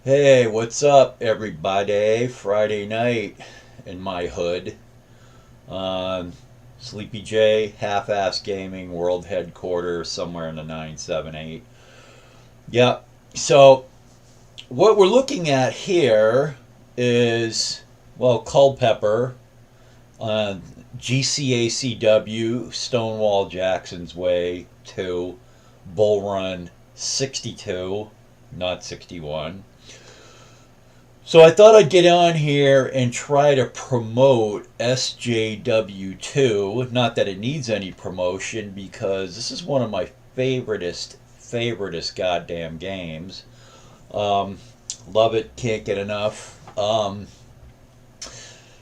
Hey, what's up, everybody? Friday night in my hood. Um, Sleepy J, Half-Ass Gaming, World Headquarters, somewhere in the 978. Yep. So, what we're looking at here is, well, Culpeper, uh, GCACW, Stonewall Jackson's Way 2, Bull Run 62, not 61. So I thought I'd get on here and try to promote SJW2. Not that it needs any promotion because this is one of my favoritist goddamn games. Um, Love it, can't get enough.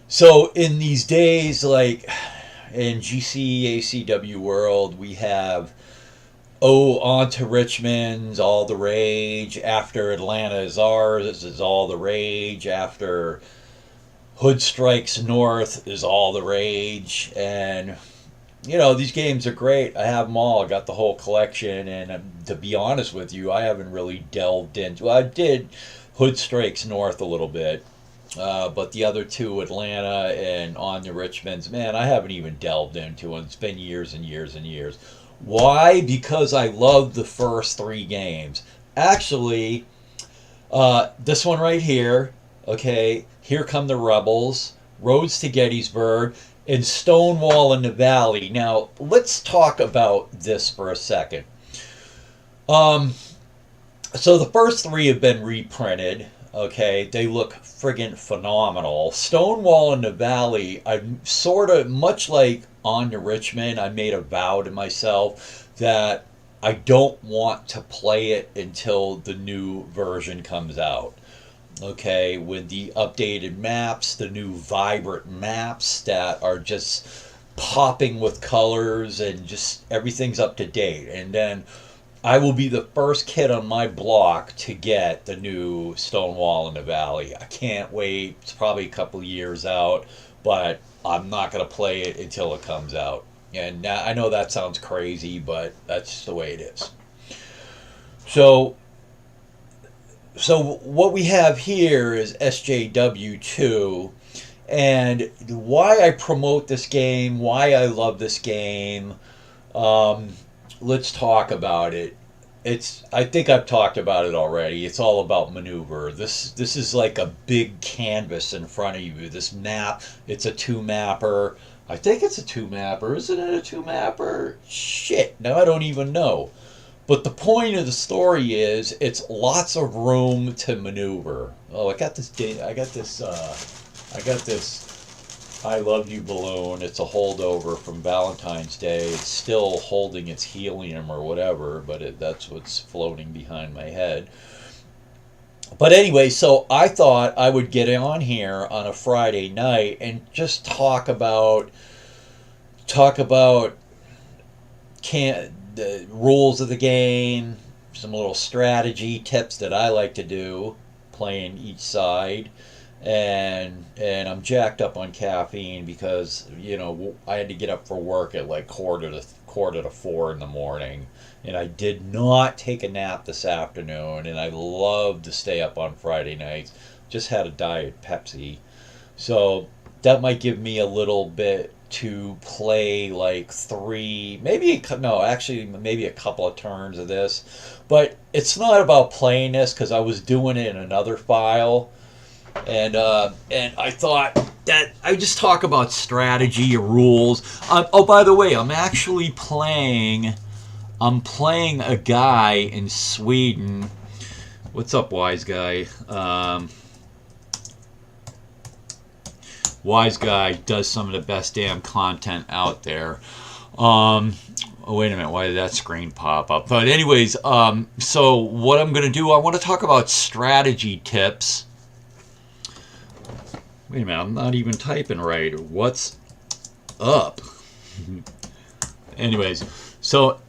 So in these days, like in GCACW world, we have on to Richmond's all the rage. After Atlanta is ours, this is all the rage. After Hood Strikes North is all the rage. And, these games are great. I have them all. I got the whole collection. And to be honest with you, I haven't really delved into. Well, I did Hood Strikes North a little bit. But the other two, Atlanta and On to Richmond's, man, I haven't even delved into it. It's been years and years and years. Why? Because I love the first three games. Actually, this one right here, okay, Here Come the Rebels, Roads to Gettysburg, and Stonewall in the Valley. Now, let's talk about this for a second. Um, so the first three have been reprinted. Okay, they look friggin' phenomenal. Stonewall in the Valley, I'm sort of much like On to Richmond. I made a vow to myself that I don't want to play it until the new version comes out. Okay, with the updated maps, the new vibrant maps that are just popping with colors and just everything's up to date. And then I will be the first kid on my block to get the new Stonewall in the Valley. I can't wait. It's probably a couple of years out, but I'm not going to play it until it comes out. And I know that sounds crazy, but that's just the way it is. So, so what we have here is SJW2, and why I promote this game, why I love this game. Um, let's talk about it. I think I've talked about it already. It's all about maneuver. This is like a big canvas in front of you. This map, it's a two mapper. I think it's a two mapper. Isn't it a two mapper? Shit. Now I don't even know. But the point of the story is it's lots of room to maneuver. Oh, I got this I Love You balloon. It's a holdover from Valentine's Day. It's still holding its helium or whatever, but that's what's floating behind my head. But anyway, so I thought I would get on here on a Friday night and just talk about the rules of the game, some little strategy tips that I like to do, playing each side, and I'm jacked up on caffeine because I had to get up for work at like quarter to 4 in the morning, and I did not take a nap this afternoon, and I love to stay up on Friday nights. Just had a diet Pepsi, so that might give me a little bit to play like three, no, actually maybe a couple of turns of this, but it's not about playing this because I was doing it in another file. And I thought that I just talk about strategy, rules. Oh, by the way, I'm playing a guy in Sweden. What's up, wise guy? Wise guy does some of the best damn content out there. Oh, wait a minute, why did that screen pop up? But anyways, so what I'm going to do, I want to talk about strategy tips. Wait a minute, I'm not even typing right. What's up? anyways, so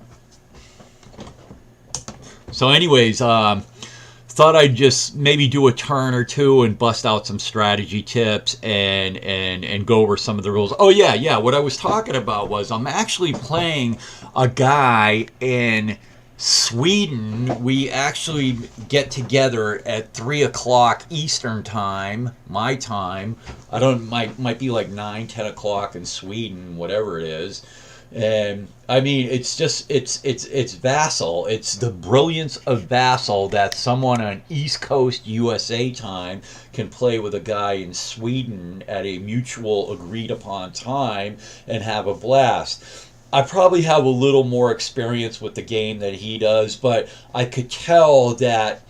anyways, thought I'd just maybe do a turn or two and bust out some strategy tips and go over some of the rules. Oh yeah. What I was talking about was I'm actually playing a guy in Sweden, we actually get together at 3 o'clock Eastern time, my time. I don't might be like 9, 10 o'clock in Sweden, whatever it is. And I mean, it's just it's Vassal. It's the brilliance of Vassal that someone on East Coast USA time can play with a guy in Sweden at a mutual agreed upon time and have a blast. I probably have a little more experience with the game than he does, but I could tell that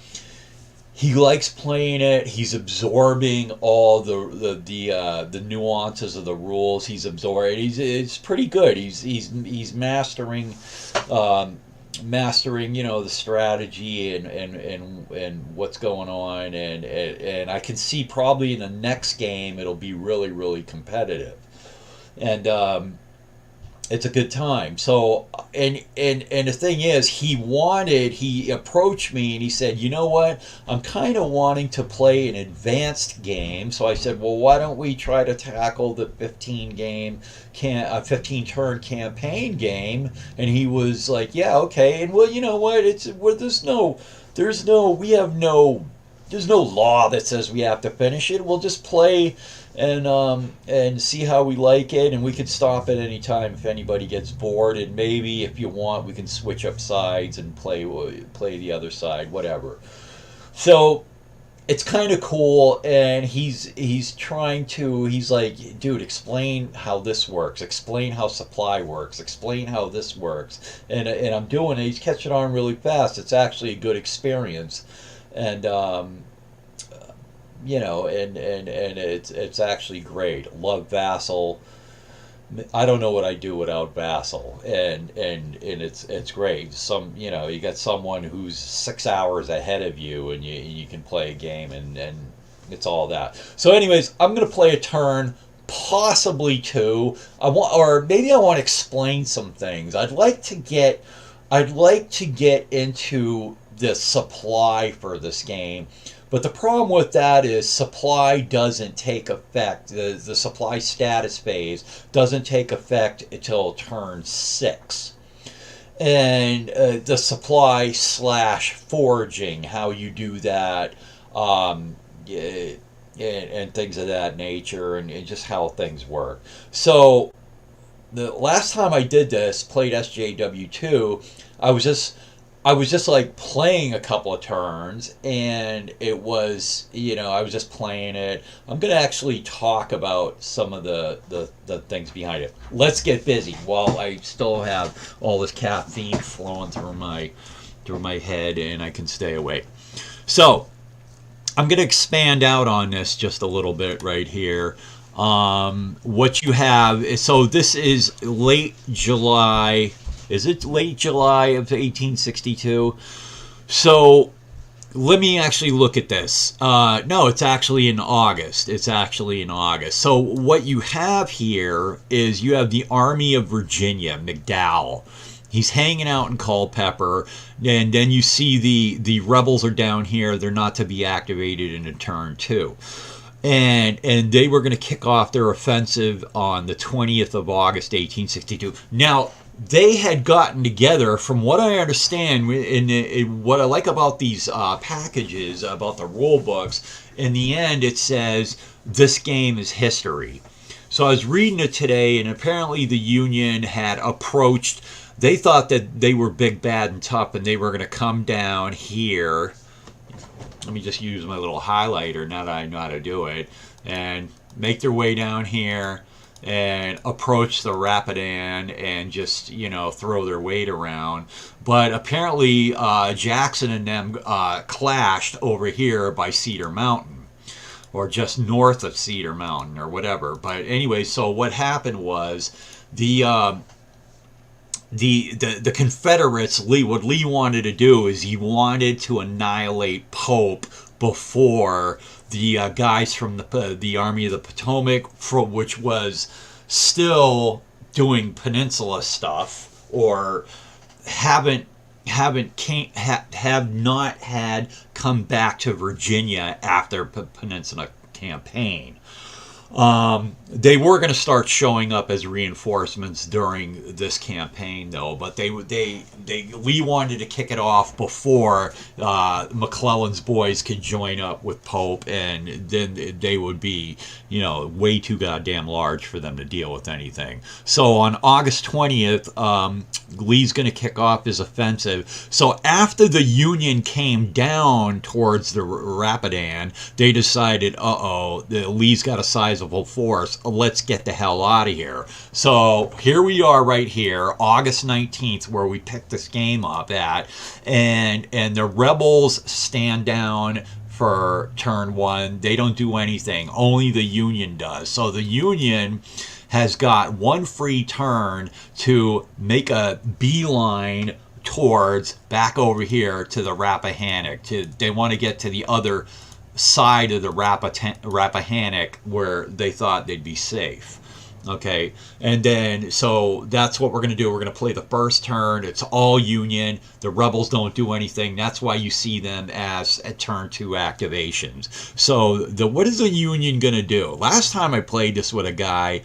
he likes playing it. He's absorbing all the nuances of the rules. He's absorbing. It's pretty good. He's mastering, mastering, the strategy and what's going on, and I can see probably in the next game it'll be really really competitive, and it's a good time. So and the thing is, he approached me and he said, you know what, I'm kind of wanting to play an advanced game. So I said, well, why don't we try to tackle the 15 turn campaign game? And he was like, yeah, okay. And well, you know what, there's no law that says we have to finish it. We'll just play and see how we like it, and we can stop at any time if anybody gets bored. And maybe if you want, we can switch up sides and play the other side, whatever. So it's kind of cool, and he's like, dude, explain how this works, explain how supply works, explain how this works, and I'm doing it. He's catching on really fast. It's actually a good experience, and and it's actually great. Love Vassal. I don't know what I'd do without Vassal, and it's great. You got someone who's 6 hours ahead of you, and you can play a game, and it's all that. So, anyways, I'm gonna play a turn, possibly two. Or maybe I want to explain some things. I'd like to get into the supply for this game. But the problem with that is supply doesn't take effect. The supply status phase doesn't take effect until turn 6. And the supply / foraging, how you do that, and things of that nature, and just how things work. So the last time I did this, played SJW2, I was just like playing a couple of turns, and it was, I was just playing it. I'm going to actually talk about some of the things behind it. Let's get busy while I still have all this caffeine flowing through my head and I can stay awake. So I'm going to expand out on this just a little bit right here. What you have is, so this is late July. Is it late July of 1862? So let me actually look at this. No, it's actually in August. So what you have here is you have the Army of Virginia, McDowell. He's hanging out in Culpeper, and then you see the rebels are down here. They're not to be activated in a turn 2. And they were going to kick off their offensive on the 20th of August, 1862. Now, they had gotten together, from what I understand, what I like about these packages, about the rule books, in the end it says, this game is history. So I was reading it today, and apparently the Union had approached, they thought that they were big, bad, and tough, and they were going to come down here. Let me just use my little highlighter, now that I know how to do it, and make their way down here and approach the Rapidan and just, throw their weight around. But apparently Jackson and them clashed over here by Cedar Mountain, or just north of Cedar Mountain, or whatever. But anyway, so what happened was the Confederates, what Lee wanted to do is he wanted to annihilate Pope before the guys from the Army of the Potomac, which was still doing Peninsula stuff, or have not had come back to Virginia after Peninsula campaign. They were going to start showing up as reinforcements during this campaign, though. But Lee wanted to kick it off before McClellan's boys could join up with Pope, and then they would be, way too goddamn large for them to deal with anything. So on August 20th, Lee's going to kick off his offensive. So after the Union came down towards the Rapidan, they decided, Lee's got a sizable force. Let's get the hell out of here. So here we are right here, August 19th, where we picked this game up at, and the rebels stand down for turn one. They don't do anything. Only the Union does. So the Union has got one free turn to make a beeline towards back over here to the Rappahannock. They want to get to the other side of the Rappahannock where they thought they'd be safe. Okay, and then so that's what we're going to do. We're going to play the first turn. It's all Union. The rebels don't do anything. That's why you see them as at turn 2 activations. So what is the Union going to do? Last time I played this with a guy,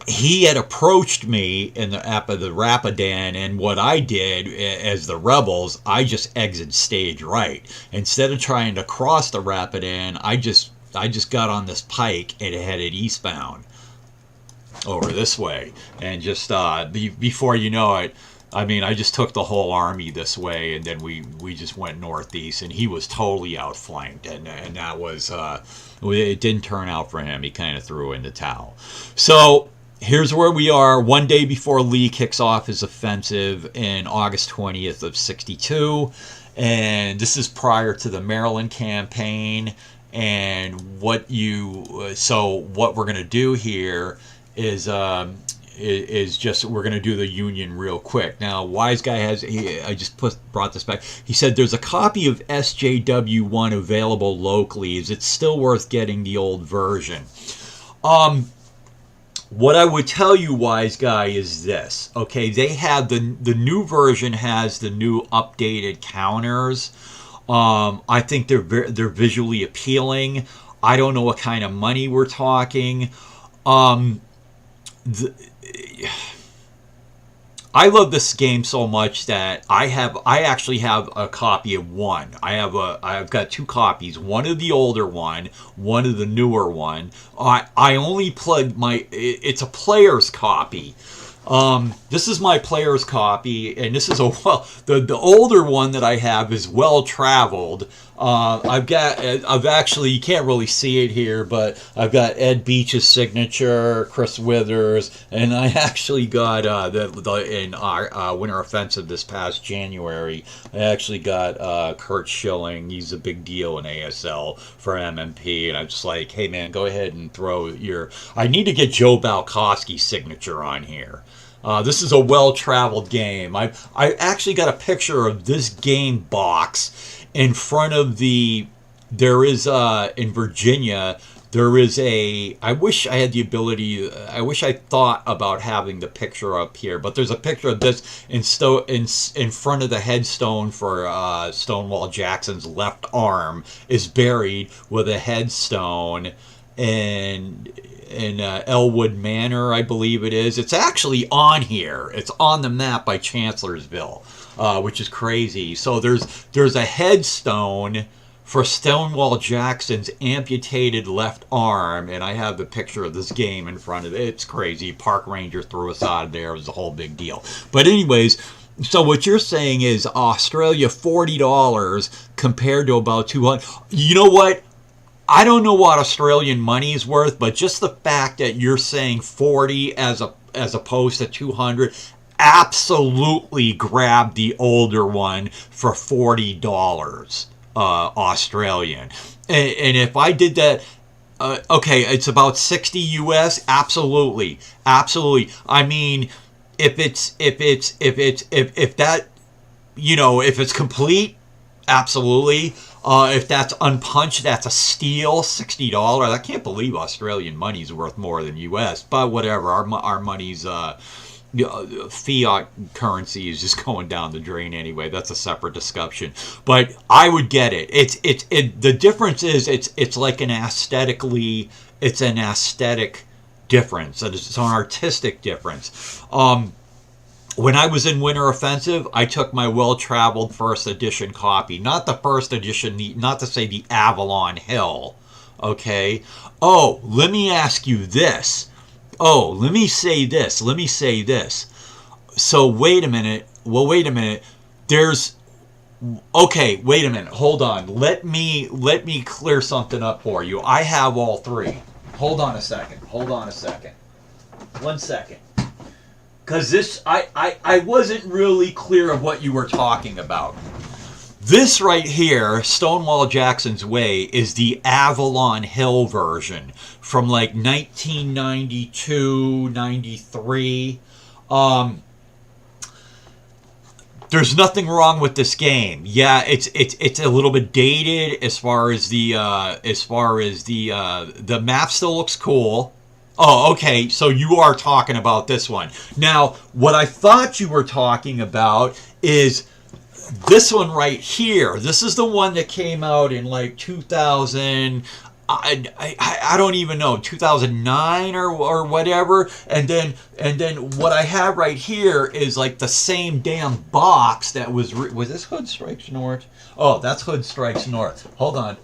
he had approached me in the Rapidan, and what I did as the rebels, I just exited stage right. Instead of trying to cross the Rapidan, I just got on this pike and headed eastbound over this way, and just before you know it, I just took the whole army this way, and then we just went northeast, and he was totally outflanked, and that was it didn't turn out for him. He kind of threw in the towel. So here's where we are, one day before Lee kicks off his offensive in August 20th of 62, and this is prior to the Maryland campaign. And what we're going to do here is just we're going to do the Union real quick. Now, Wise Guy I just brought this back. He said there's a copy of SJW2 available locally. Is it still worth getting the old version? What I would tell you, Wise Guy, is this. Okay, they have the new version has the new updated counters. I think they're visually appealing. I don't know what kind of money we're talking. I love this game so much that I actually have a copy of one. I've got 2 copies. One of the older one of the newer one. I only played it's a player's copy. This is my player's copy, and this is the older one that I have is well traveled. I've actually, you can't really see it here, but I've got Ed Beach's signature, Chris Withers, and I actually got in our Winter Offensive this past January. I actually got Kurt Schilling. He's a big deal in ASL for MMP, and I'm just like, hey man, go ahead and throw I need to get Joe Balkowski's signature on here. This is a well-traveled game. I actually got a picture of this game box in front of in Virginia, there is I wish I had the ability, I wish I thought about having the picture up here, but there's a picture of this in front of the headstone for Stonewall Jackson's left arm is buried with a headstone, and in Elwood Manor, I believe it is. It's actually on here. It's on the map by Chancellorsville, which is crazy. So there's a headstone for Stonewall Jackson's amputated left arm, and I have the picture of this game in front of it. It's crazy. Park Ranger threw us out of there. It was a whole big deal. But anyways, so what you're saying is Australia $40 compared to about $200. You know what? I don't know what Australian money is worth, but just the fact that you're saying 40 as opposed to 200, absolutely grab the older one for $40 Australian. And if I did that, okay, it's about 60 US. Absolutely. I mean, if it's complete, absolutely. If that's unpunched, that's a steal, $60. I can't believe Australian money's worth more than U.S., but whatever. Our money's fiat currency is just going down the drain anyway. That's a separate discussion. But I would get it. The difference is it's like an aesthetically It's an aesthetic difference. It's an artistic difference. When I was in Winter Offensive, I took my well-traveled first edition copy. Not the first edition, not to say the Avalon Hill. Okay? Oh, let me ask you this. Oh, let me say this. Let me say this. So, wait a minute. Well, wait a minute. There's... Okay, wait a minute. Hold on. Let me clear something up for you. I have all three. Hold on a second. Hold on a second. 1 second. Because this, I wasn't really clear of what you were talking about. This right here, Stonewall Jackson's Way, is the Avalon Hill version from like 1992, 93. There's nothing wrong with this game. Yeah, it's a little bit dated as far as the map still looks cool. Oh, okay, so you are talking about this one. Now, what I thought you were talking about is this one right here. This is the one that came out in like 2000, I don't even know, 2009 or whatever. And then what I have right here is like the same damn box that was this Hood Strikes North? Oh, that's Hood Strikes North. Hold on.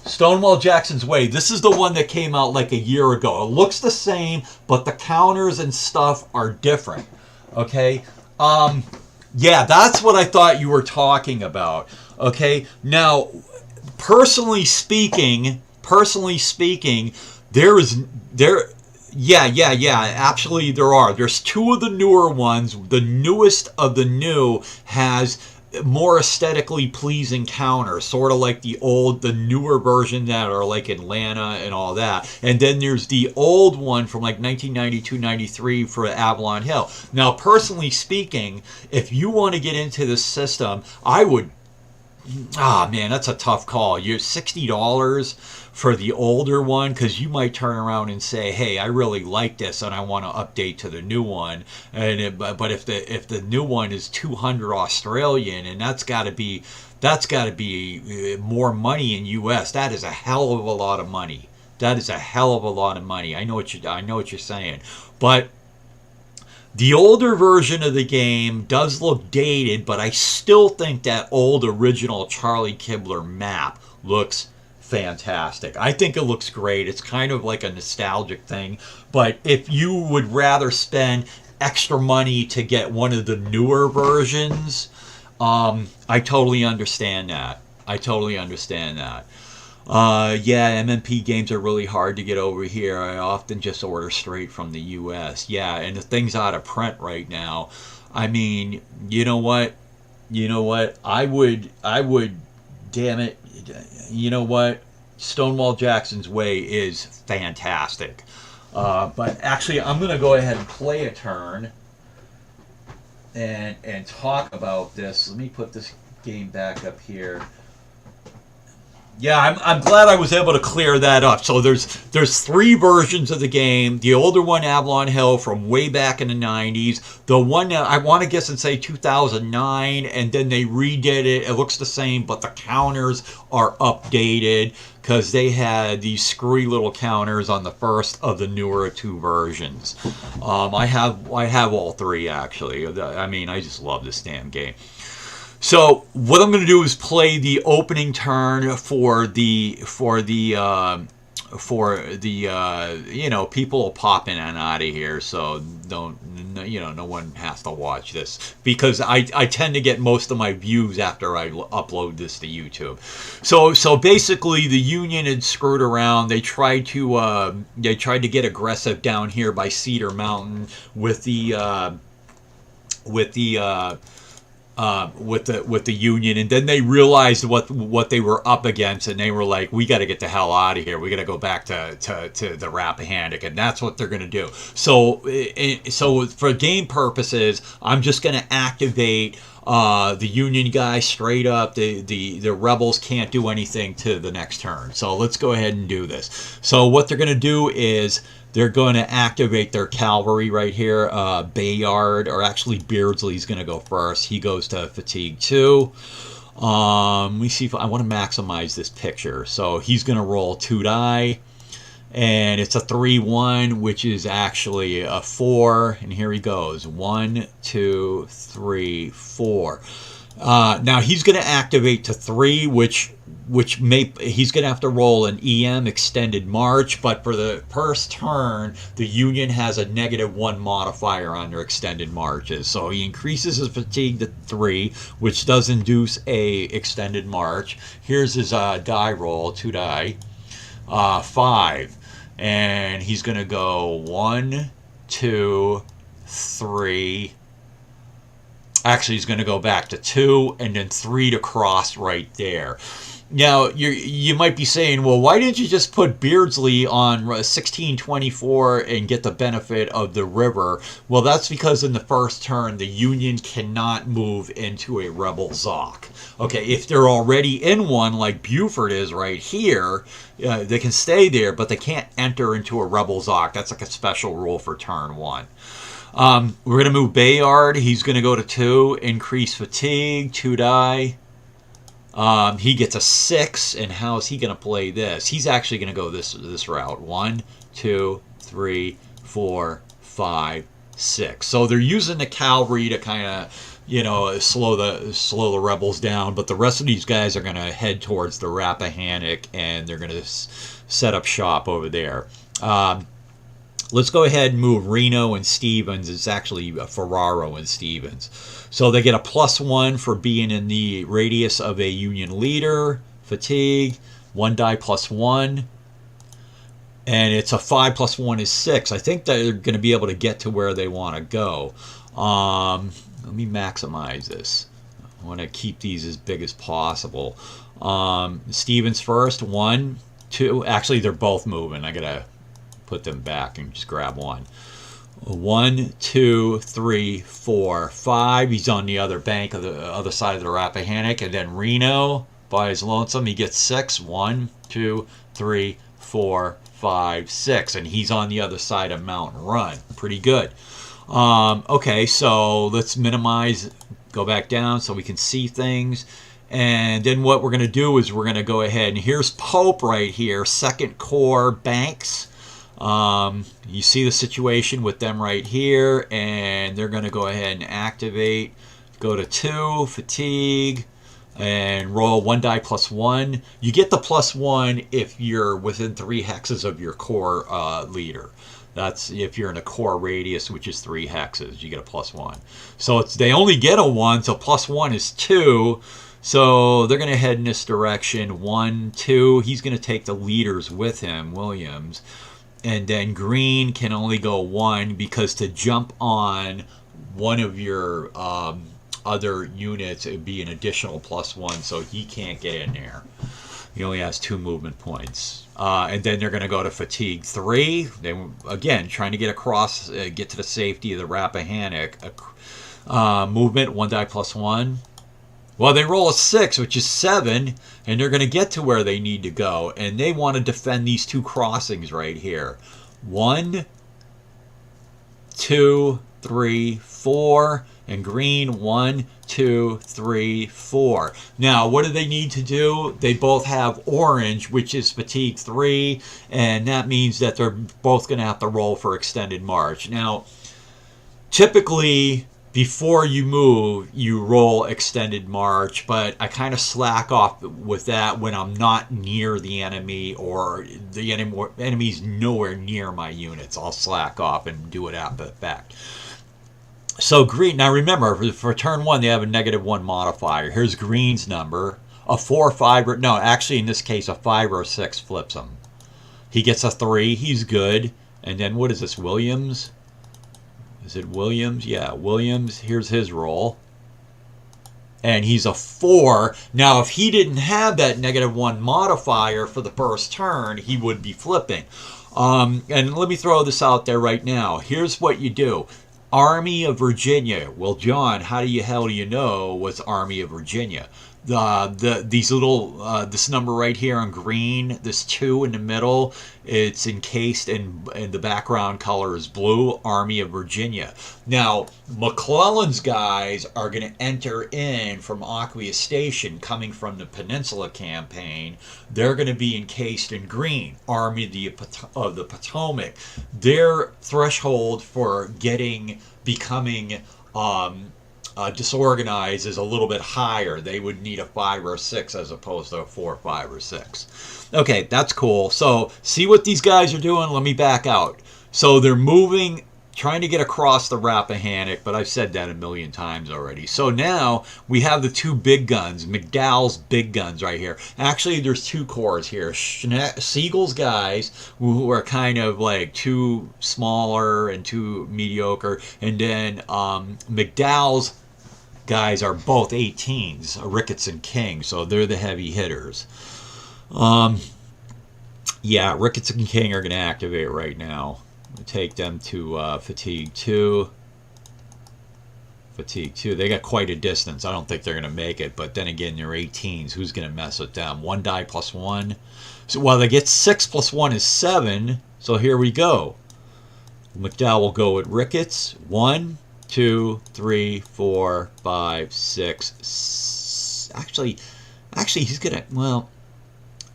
Stonewall Jackson's Way. This is the one that came out like a year ago. It looks the same, but the counters and stuff are different. Okay? Yeah, that's what I thought you were talking about. Okay? Now, personally speaking, actually there are. There's two of the newer ones. The newest of the new has more aesthetically pleasing counters, sort of like the newer version that are like Atlanta and all that. And then there's the old one from like 1992, 93 for Avalon Hill. Now, personally speaking, if you want to get into this system, I would... Ah, man, that's a tough call. You're $60 for the older one, because you might turn around and say, hey, I really like this and I want to update to the new one. But if the new one is 200 Australian, and that's got to be more money in US, that is a hell of a lot of money. That is a hell of a lot of money. I know what you're saying. But the older version of the game does look dated, but I still think that old original Charlie Kibler map looks fantastic. I think it looks great. It's kind of like a nostalgic thing. But if you would rather spend extra money to get one of the newer versions, I totally understand that. Yeah, MMP games are really hard to get over here. I often just order straight from the US. Yeah, and the thing's out of print right now. I mean, you know what? I would, damn it. You know what? Stonewall Jackson's Way is fantastic. But actually, I'm going to go ahead and play a turn and talk about this. Let me put this game back up here. Yeah, I'm glad I was able to clear that up. So there's three versions of the game. The older one, Avalon Hill, from way back in the 90s. The one that I want to guess and say 2009, and then they redid it. It looks the same, but the counters are updated because they had these screwy little counters on the first of the newer two versions. I have all three, actually. I mean, I just love this damn game. So what I'm going to do is play the opening turn for the people will pop in and out of here, so no one has to watch this, because I tend to get most of my views after I upload this to YouTube. So basically the Union had screwed around. They tried to get aggressive down here by Cedar Mountain with the Union, and then they realized what they were up against, and they were like, we got to get the hell out of here. We got to go back to the Rappahannock, and that's what they're going to do. So for game purposes, I'm just going to activate the Union guys straight up. The rebels can't do anything to the next turn. So let's go ahead and do this. So what they're going to do is they're going to activate their cavalry right here. Bayard, or actually Beardsley's going to go first. He goes to fatigue 2. Let me see if I want to maximize this picture. So he's going to roll 2 die. And it's a 3-1, which is actually a 4. And here he goes. 1, 2, 3, 4. Now he's going to activate to 3, which he's going to have to roll an EM extended march. But for the first turn, the Union has a -1 modifier on their extended marches. So he increases his fatigue to 3, which does induce a extended march. Here's his die roll, 2 die, 5. And he's going to go 1, 2, 3. Actually, he's going to go back to 2 and then 3 to cross right there. Now, you might be saying, well, why didn't you just put Beardsley on 1624 and get the benefit of the river? Well, that's because in the first turn, the Union cannot move into a rebel Zoc. Okay, if they're already in one, like Buford is right here, they can stay there, but they can't enter into a rebel Zoc. That's like a special rule for turn 1. We're going to move Bayard. He's going to go to 2, increase fatigue, 2 die. He gets a 6, and how is he going to play this? He's actually going to go this route. 1, 2, 3, 4, 5, 6. So they're using the cavalry to kind of, slow the rebels down, but the rest of these guys are going to head towards the Rappahannock, and they're going to set up shop over there. Let's go ahead and move Reno and Stevens. It's actually Ferraro and Stevens. So they get a +1 for being in the radius of a Union leader. Fatigue, 1 die +1. And it's a 5 + 1 is 6. I think they're going to be able to get to where they want to go. Let me maximize this. I want to keep these as big as possible. Stevens first, 1, 2. Actually, they're both moving. I got to put them back and just grab 1. 1, 2, 3, 4, 5. He's on the other bank of the other side of the Rappahannock. And then Reno, by his lonesome, he gets 6. 1, 2, 3, 4, 5, 6. And he's on the other side of Mountain Run. Pretty good. Okay, so let's minimize, go back down so we can see things. And then what we're going to do is we're going to go ahead, and here's Pope right here, 2nd Corps Banks. You see the situation with them right here, and they're going to go ahead and activate, go to 2, fatigue, and roll 1 die +1. You get the +1 if you're within 3 hexes of your core leader. That's if you're in a core radius, which is 3 hexes, you get a +1. So they only get a 1, so +1 is 2. So they're going to head in this direction. 1, 2. He's going to take the leaders with him, Williams. And then Green can only go 1 because to jump on one of your other units, it would be an additional +1, so he can't get in there. He only has 2 movement points. And then they're going to go to fatigue 3. They, again, trying to get across, get to the safety of the Rappahannock. Movement, 1 die +1. Well, they roll a 6, which is 7, and they're going to get to where they need to go. And they want to defend these 2 crossings right here. 1, 2, 3, 4. And Green, 1, 2, 3, 4. Now, what do they need to do? They both have orange, which is fatigue 3, and that means that they're both going to have to roll for extended march. Now, typically, before you move, you roll extended march, but I kind of slack off with that when I'm not near the enemy or the enemy's nowhere near my units. I'll slack off and do it out the back. So Green, now remember, for turn 1, they have a -1 modifier. Here's Green's number. A 4, 5, no, actually in this case, a 5 or a 6 flips him. He gets a 3, he's good. And then what is this, Williams? Is it Williams? Yeah, Williams, here's his roll. And he's a 4. Now, if he didn't have that -1 modifier for the first turn, he would be flipping. And let me throw this out there right now. Here's what you do. Army of Virginia. Well, John, how do you hell do you know what's Army of Virginia? These little this number right here on green, this 2 in the middle, it's encased in the background color is blue. Army of Virginia. Now McClellan's guys are going to enter in from Aquia Station, coming from the Peninsula Campaign. They're going to be encased in green. Army of the Potomac. Their threshold for becoming disorganized is a little bit higher. They would need a 5 or a 6 as opposed to a 4, 5, or 6. Okay, that's cool. So see what these guys are doing. Let me back out. So they're moving, trying to get across the Rappahannock, but I've said that a million times already. So now we have the 2 big guns, McDowell's big guns right here. Actually, there's 2 corps here. Siegel's guys, who are kind of like too smaller and too mediocre, and then McDowell's guys are both 18s, Ricketts and King, so they're the heavy hitters. Yeah, Ricketts and King are going to activate right now. Take them to Fatigue 2. Fatigue 2. They got quite a distance. I don't think they're going to make it, but then again, they're 18s. Who's going to mess with them? 1 die plus 1. So while they get 6 plus 1 is 7. So here we go. McDowell will go with Ricketts. 1, 2, 3, 4, 5, 6. Actually, he's going to, well,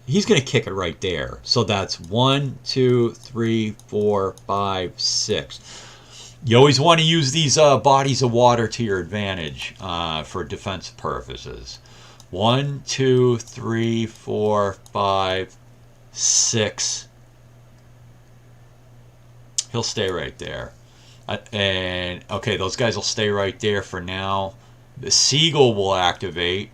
he's going to kick it right there. So that's 1, 2, 3, 4, 5, 6. You always want to use these bodies of water to your advantage for defensive purposes. 1, 2, 3, 4, 5, 6. He'll stay right there. And okay, those guys will stay right there for now. The Siegel will activate.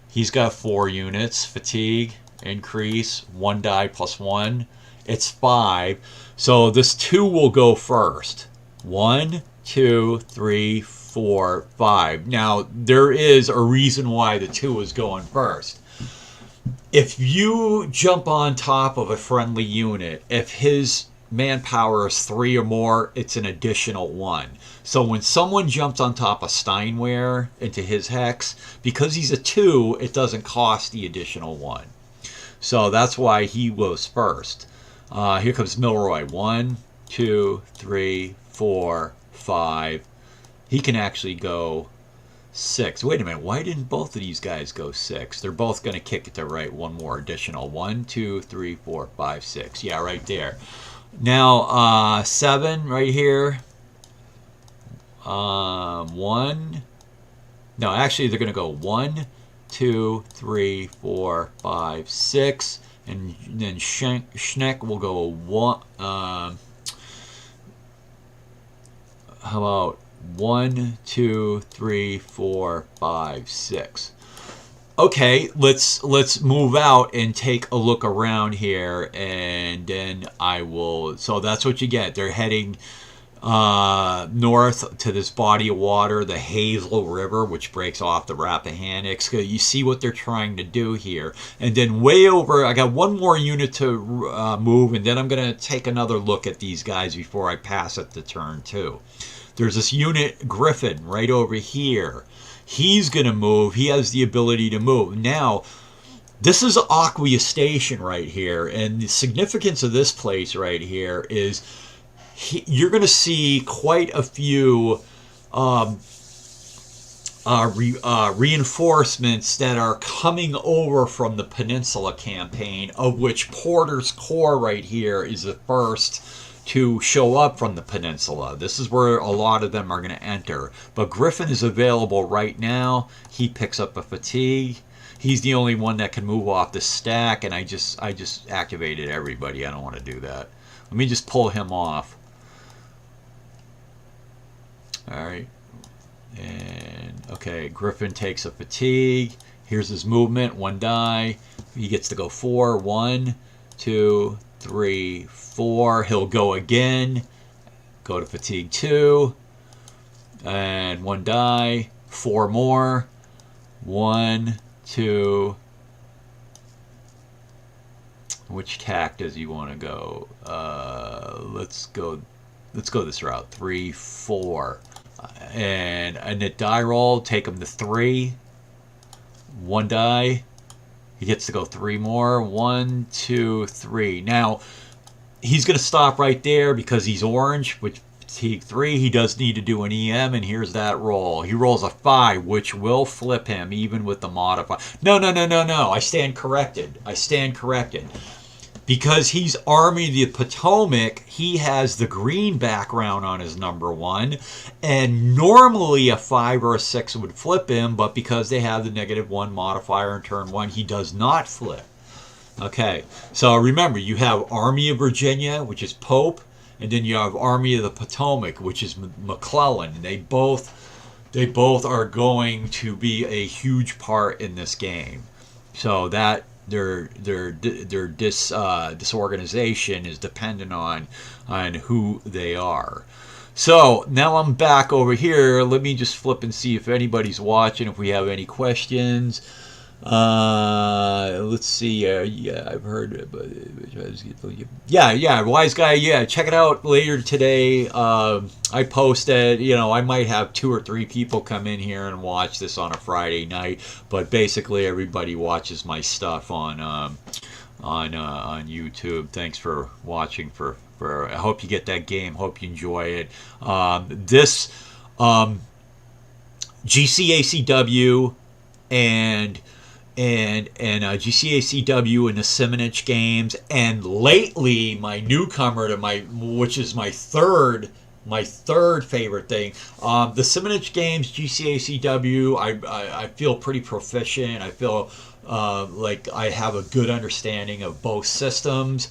He's got 4 units. Fatigue. Increase. 1 die plus 1. It's 5. So this 2 will go first. 1, 2, 3, 4, 5. Now, there is a reason why the 2 is going first. If you jump on top of a friendly unit, if his manpower is 3 or more, it's an additional 1. So when someone jumps on top of Steinware into his hex, because he's a 2, it doesn't cost the additional 1. So that's why he goes first. Here comes Milroy. 1, 2, 3, 4, 5. He can actually go 6. Wait a minute. Why didn't both of these guys go 6? They're both going to kick it to right. 1 more additional. 1, 2, 3, 4, 5, 6. Yeah, right there. Now, 7 right here. 1. No, actually, they're going to go 1, 2, 3, 4, 5, 6. And then Schneck will go 1. How about 1, 2, 3, 4, 5, 6? Okay, let's move out and take a look around here, and then I will. So that's what you get. They're heading north to this body of water, the Hazel River, which breaks off the Rappahannock. So you see what they're trying to do here. And then way over, I got 1 more unit to move, and then I'm going to take another look at these guys before I pass it to turn 2. There's this unit, Griffin, right over here. He's going to move. He has the ability to move. Now, this is Aquia Station right here, and the significance of this place right here is you're going to see quite a few reinforcements that are coming over from the Peninsula Campaign, of which Porter's Corps right here is the first to show up from the Peninsula. This is where a lot of them are going to enter. But Griffin is available right now. He picks up a fatigue. He's the only one that can move off the stack, and I just activated everybody. I don't want to do that. Let me just pull him off. Alright. And okay, Griffin takes a fatigue. Here's his movement. 1 die. He gets to go 4. 1, 2, 3, 4. He'll go again. Go to fatigue 2. And 1 die. 4 more. 1, 2. Which tack does he want to go? Let's go let's go this route. 3, 4. And a die roll, take him to 3. 1 die. He gets to go 3 more. 1, 2, 3. Now, he's going to stop right there because he's orange, which fatigue 3. He does need to do an EM, and here's that roll. He rolls a 5, which will flip him even with the modifier. No. I stand corrected. Because he's Army of the Potomac, he has the green background on his number 1. And normally a 5 or a 6 would flip him, but because they have the -1 modifier in turn 1, he does not flip. Okay, so remember, you have Army of Virginia, which is Pope, and then you have Army of the Potomac, which is McClellan. And they both are going to be a huge part in this game. So that their disorganization is dependent on who they are. So now I'm back over here. Let me just flip and see if anybody's watching, if we have any questions. Let's see. Yeah, I've heard. Yeah, Wise Guy. Yeah, check it out later today. I posted. I might have 2 or 3 people come in here and watch this on a Friday night, but basically everybody watches my stuff on YouTube. Thanks for watching. I hope you get that game. Hope you enjoy it. This GCACW and GCACW and the Simonich games, and lately my newcomer to which is my third favorite thing, the Simonich games, GCACW. I feel pretty proficient. I feel like I have a good understanding of both systems.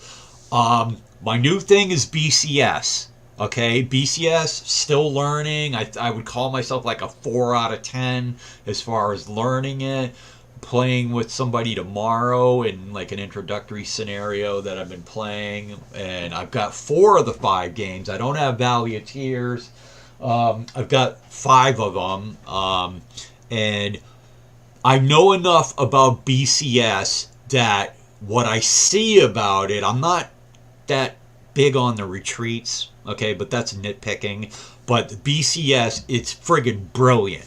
My new thing is BCS. Okay, BCS, still learning. I would call myself like a 4 out of 10 as far as learning it. Playing with somebody tomorrow in like an introductory scenario that I've been playing, and I've got 4 of the 5 games. I don't have Valiateers. I've got 5 of them, and I know enough about BCS that what I see about it, I'm not that big on the retreats, okay, but that's nitpicking. But BCS, it's friggin' brilliant.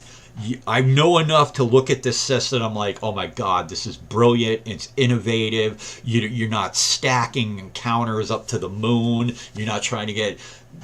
I know enough to look at this system. I'm like, oh my God, this is brilliant. It's innovative. You're not stacking counters up to the moon. You're not trying to get,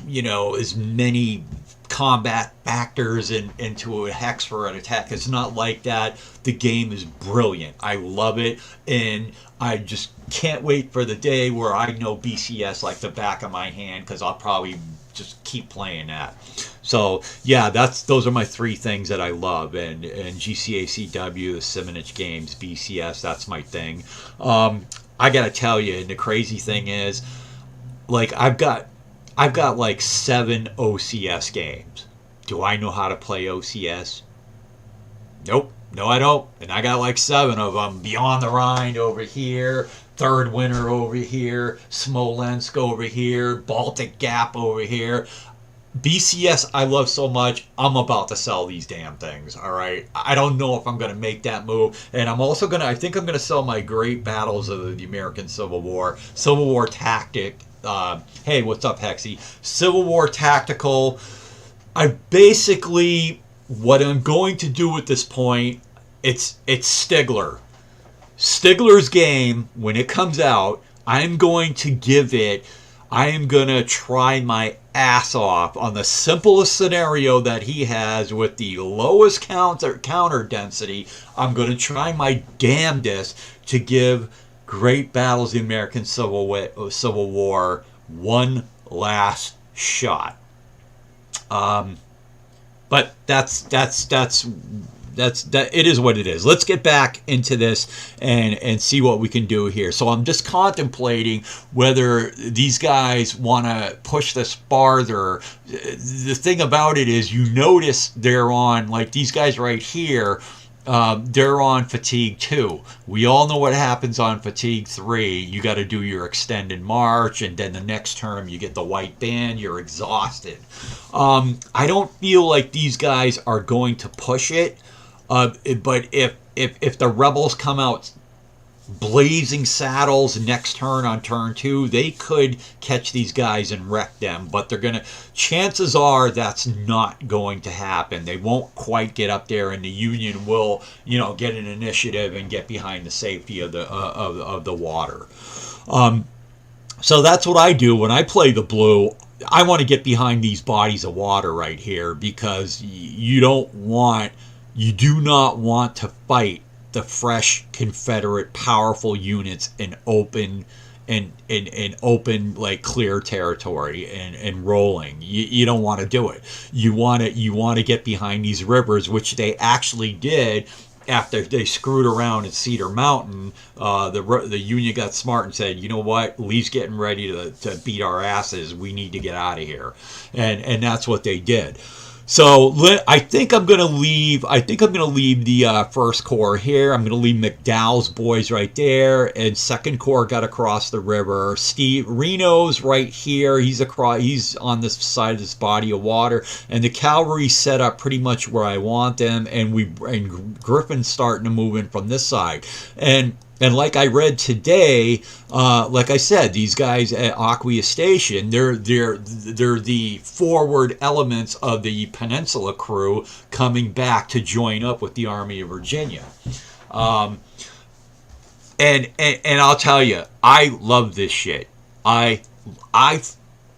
as many combat factors into a hex for an attack. It's not like that. The game is brilliant. I love it. And I just can't wait for the day where I know BCS like the back of my hand, because I'll probably just keep playing that. So yeah, those are my 3 things that I love, and GCACW, the Simonich games, BCS, that's my thing. I gotta tell you, and the crazy thing is, like I've got like 7 OCS games. Do I know how to play OCS? Nope. No, I don't. And I got like 7 of them. Beyond the Rhine over here, Third Winter over here, Smolensk over here, Baltic Gap over here. BCS I love so much, I'm about to sell these damn things, all right? I don't know if I'm going to make that move. And I think I'm going to sell my Great Battles of the American Civil War Tactic. Hey, what's up, Hexy? Civil War Tactical. What I'm going to do at this point, it's Stigler. Stigler's game, when it comes out, I am going to try my ass off on the simplest scenario that he has with the lowest counter density. I'm going to try my damnedest to give Great Battles of the American Civil War one last shot. But it is what it is. Let's get back into this and see what we can do here. So I'm just contemplating whether these guys want to push this farther. The thing about it is, you notice they're on, like these guys right here, they're on fatigue 2. We all know what happens on fatigue 3. You got to do your extended march, and then the next term you get the white band. You're exhausted. I don't feel like these guys are going to push it. But if the rebels come out blazing saddles next turn on turn 2, they could catch these guys and wreck them, but they're gonna, chances are that's not going to happen. They won't quite get up there, and the Union will, get an initiative and get behind the safety of the water. So that's what I do when I play the blue. I want to get behind these bodies of water right here, because you do not want to fight the fresh Confederate powerful units in open like clear territory and rolling. You don't want to do it. You want to get behind these rivers, which they actually did. After they screwed around at Cedar Mountain, the Union got smart and said, you know what, Lee's getting ready to beat our asses. We need to get out of here. And that's what they did. So I think I'm gonna leave. The First Corps here. I'm gonna leave McDowell's boys right there, and Second Corps got across the river. Steve Reno's right here. He's on this side of this body of water, and the cavalry set up pretty much where I want them. And Griffin's starting to move in from this side, and like I read today, like I said, these guys at Aquia Station, they're the forward elements of the Peninsula crew coming back to join up with the Army of Virginia. And I'll tell you, I love this shit. I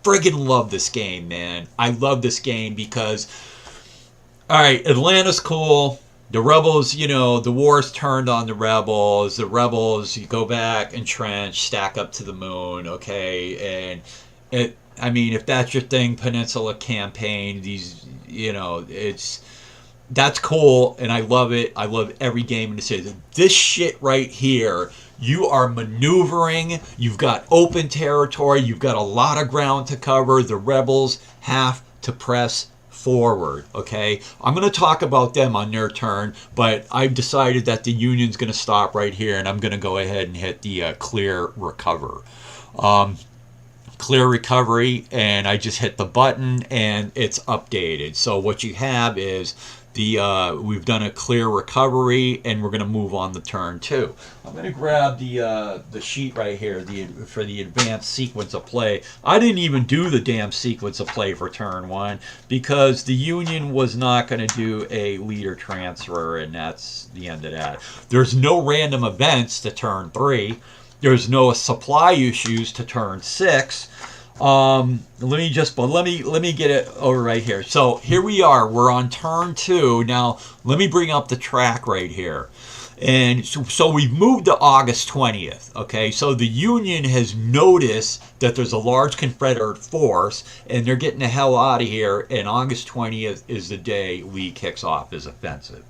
friggin' love this game, man. I love this game because, all right, Atlanta's cool. The rebels, the war's turned on the rebels. The rebels, you go back, entrench, stack up to the moon, okay? And if that's your thing, Peninsula Campaign, that's cool, and I love it. I love every game in the series. This shit right here, you are maneuvering, you've got open territory, you've got a lot of ground to cover. The rebels have to press forward, okay? I'm going to talk about them on their turn, but I've decided that the Union's going to stop right here, and I'm going to go ahead and hit the clear recover. Clear recovery, and I just hit the button, and it's updated. So what you have is we've done a clear recovery, and we're going to move on to turn 2. I'm going to grab the sheet right here for the advanced sequence of play. I didn't even do the damn sequence of play for turn 1 because the Union was not going to do a leader transfer, and that's the end of that. There's no random events to turn 3. There's no supply issues to turn 6. Let me get it over right here. So here we are. We're on turn 2. Now, let me bring up the track right here. And so we've moved to August 20th. Okay, so the Union has noticed that there's a large Confederate force, and they're getting the hell out of here. And August 20th is the day Lee kicks off his offensive.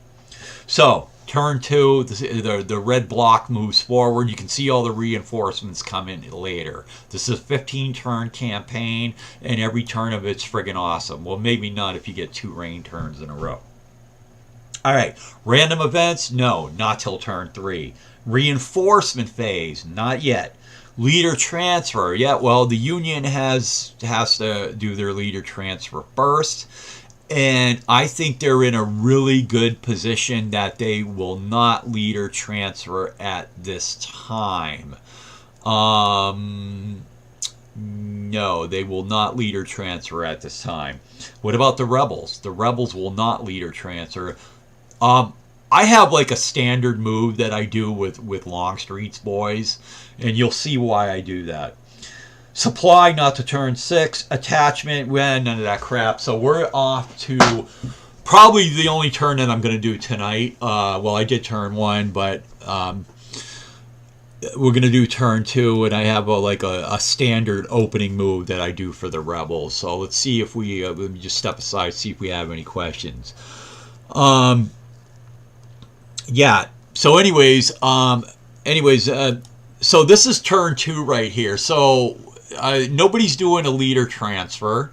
So turn 2, the red block moves forward. You can see all the reinforcements come in later. This is a 15-turn campaign, and every turn of it's friggin' awesome. Well, maybe not if you get 2 rain turns in a row. All right, random events? No, not till turn 3. Reinforcement phase? Not yet. Leader transfer? Yeah, well, the Union has to do their leader transfer first. And I think they're in a really good position that they will not leader transfer at this time. No, they will not leader transfer at this time. What about the rebels? The rebels will not leader transfer. I have like a standard move that I do with Longstreet's boys, and you'll see why I do that. Supply, not to turn 6. Attachment, well, none of that crap. So we're off to probably the only turn that I'm going to do tonight. Well, I did turn 1, but we're going to do turn 2, and I have a standard opening move that I do for the rebels. So let's see if we, let me just step aside, see if we have any questions. Yeah, so anyways, so this is turn 2 right here. So nobody's doing a leader transfer.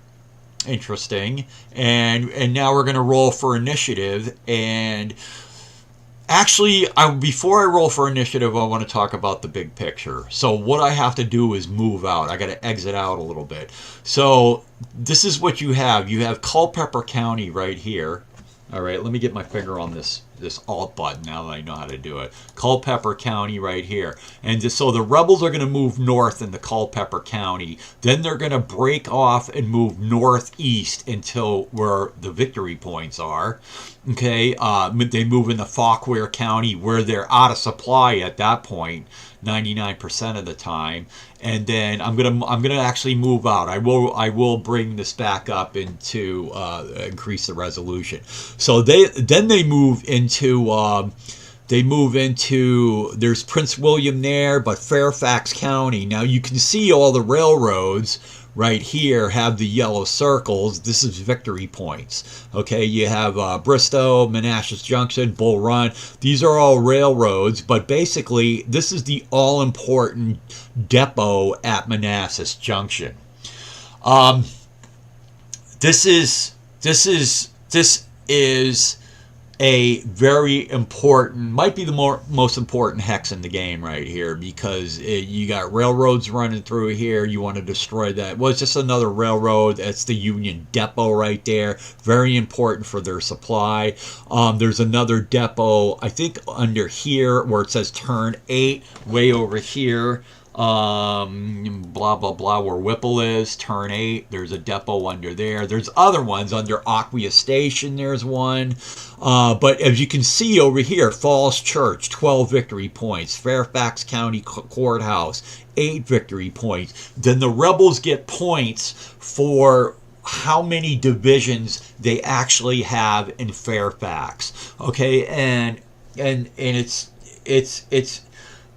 Interesting. And now we're going to roll for initiative. And actually, before I roll for initiative, I want to talk about the big picture. So what I have to do is move out. I got to exit out a little bit. So this is what you have. You have Culpeper County right here. All right, let me get my finger on this this alt button now that I know how to do it. Culpeper County right here. And so the rebels are going to move north into Culpeper County. Then they're going to break off and move northeast until where the victory points are. Okay, they move into Fauquier County where they're out of supply at that point, 99% of the time. And then I'm gonna actually move out. I will bring this back up into increase the resolution. So they move into there's Prince William there, but Fairfax County. Now you can see all the railroads right here have the yellow circles. This is victory points. Okay, you have Bristow, Manassas Junction, Bull Run. These are all railroads, but basically this is the all-important depot at Manassas Junction. This is a very important, might be the most important hex in the game right here, because you got railroads running through here. You want to destroy that. Well, it's just another railroad. That's the Union Depot right there. Very important for their supply. There's another depot, I think, under here where it says turn 8, way over here. Blah blah blah, where Whipple is, turn 8. There's a depot under there. There's other ones under Aquia Station. There's one, but as you can see over here, Falls Church, 12 victory points. Fairfax County Courthouse, 8 victory points. Then the rebels get points for how many divisions they actually have in Fairfax. Okay, and it's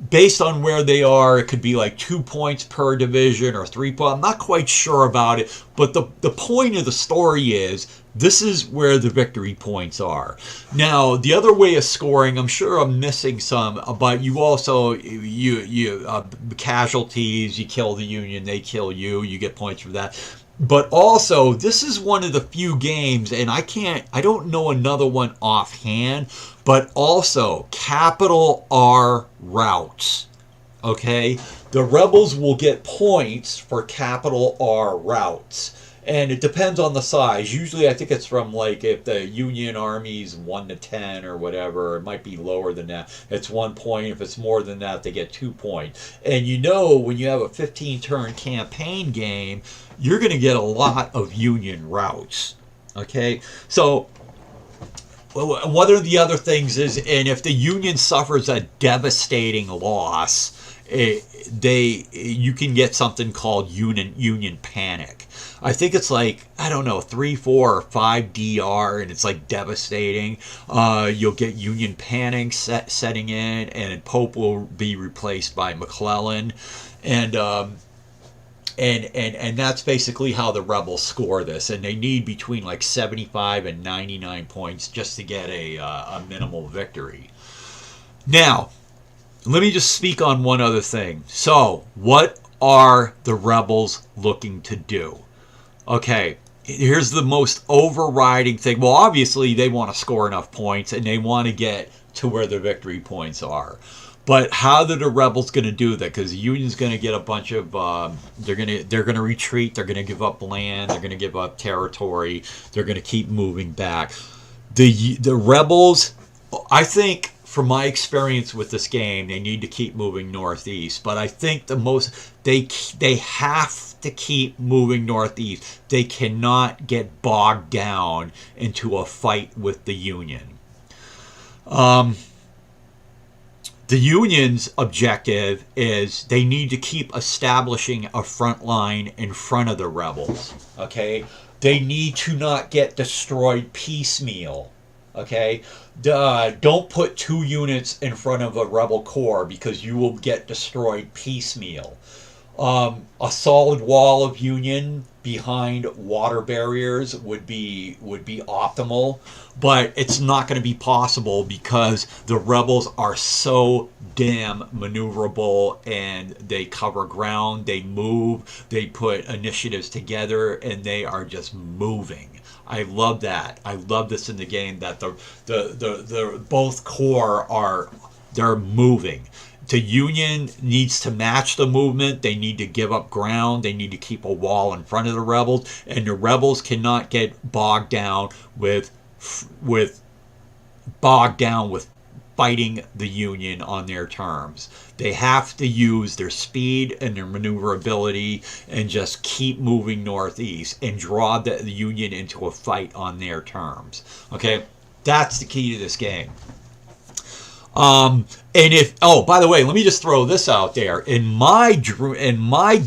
based on where they are. It could be like 2 points per division or 3 points. I'm not quite sure about it, but the point of the story is this is where the victory points are. Now, the other way of scoring, I'm sure I'm missing some, but you also, casualties, you kill the Union, they kill you, you get points for that. But also, this is one of the few games, and I don't know another one offhand, but also capital R routes. Okay? The rebels will get points for capital R routes. And it depends on the size. Usually I think it's from, like, if the Union Army's 1 to 10 or whatever, it might be lower than that. It's 1 point. If it's more than that, they get 2 points. And you know, when you have a 15-turn campaign game, you're going to get a lot of Union routes. Okay? So one of the other things is, and if the Union suffers a devastating loss, you can get something called Union panic. I think it's like, I don't know, 3, 4, or 5 DR, and it's like devastating. You'll get Union panic setting in, and Pope will be replaced by McClellan, and that's basically how the rebels score this. And they need between like 75 and 99 points just to get a minimal victory. Now, let me just speak on one other thing. So, what are the rebels looking to do? Okay, here's the most overriding thing. Well, obviously, they want to score enough points, and they want to get to where the victory points are. But how are the rebels going to do that? Because the Union's going to get a bunch of, they're going to retreat. They're going to give up land. They're going to give up territory. They're going to keep moving back. The rebels, I think, from my experience with this game, they need to keep moving northeast. But I think they have to keep moving northeast. They cannot get bogged down into a fight with the Union. The Union's objective is they need to keep establishing a front line in front of the rebels. Okay? They need to not get destroyed piecemeal. Okay? Don't put 2 units in front of a rebel corps, because you will get destroyed piecemeal. A solid wall of Union behind water barriers would be optimal, but it's not going to be possible because the rebels are so damn maneuverable, and they cover ground, they move, they put initiatives together, and they are just moving. I love that. I love this in the game, that the both corps they're moving. The Union needs to match the movement. They need to give up ground. They need to keep a wall in front of the rebels, and the rebels cannot get bogged down with bogged down with fighting the Union on their terms. They have to use their speed and their maneuverability and just keep moving northeast and draw the Union into a fight on their terms. Okay? That's the key to this game. And if, oh, by the way, let me just throw this out there. In my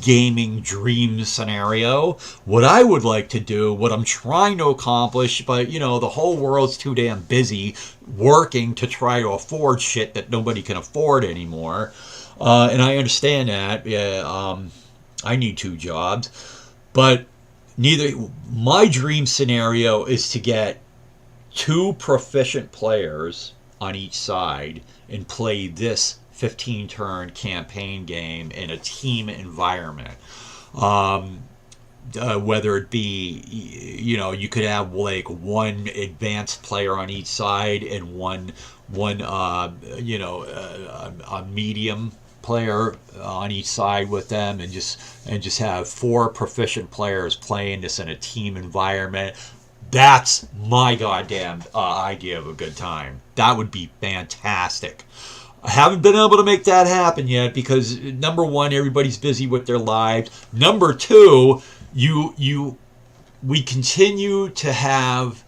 gaming dream scenario, what I would like to do, what I'm trying to accomplish, but you know, the whole world's too damn busy working to try to afford shit that nobody can afford anymore. And I understand that. Yeah, I need 2 jobs, but my dream scenario is to get 2 proficient players on each side and play this 15-turn campaign game in a team environment. Whether it be, you know, you could have like 1 advanced player on each side and one a medium player on each side with them, and just have 4 proficient players playing this in a team environment. That's my goddamn idea of a good time. That would be fantastic. I haven't been able to make that happen yet because, number 1, everybody's busy with their lives. Number 2, we continue to have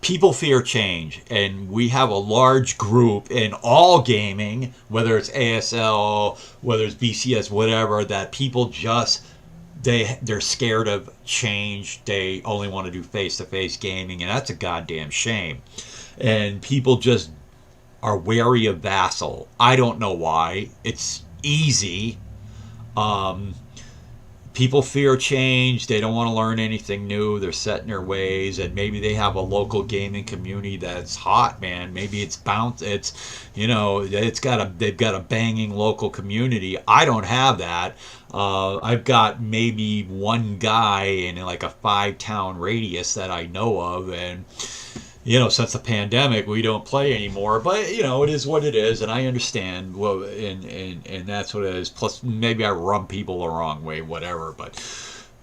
people fear change, and we have a large group in all gaming, whether it's ASL, whether it's BCS, whatever, that people just they're scared of change. They only want to do face-to-face gaming, and that's a goddamn shame. And people just are wary of Vassal. I don't know why. It's easy. People fear change. They don't want to learn anything new. They're set in their ways, and maybe they have a local gaming community that's hot, man. Maybe it's they've got a banging local community. I don't have that. I've got maybe 1 guy in like a 5-town radius that I know of, and since the pandemic, we don't play anymore. But it is what it is, and I understand. Well, and that's what it is. Plus, maybe I rub people the wrong way, whatever. But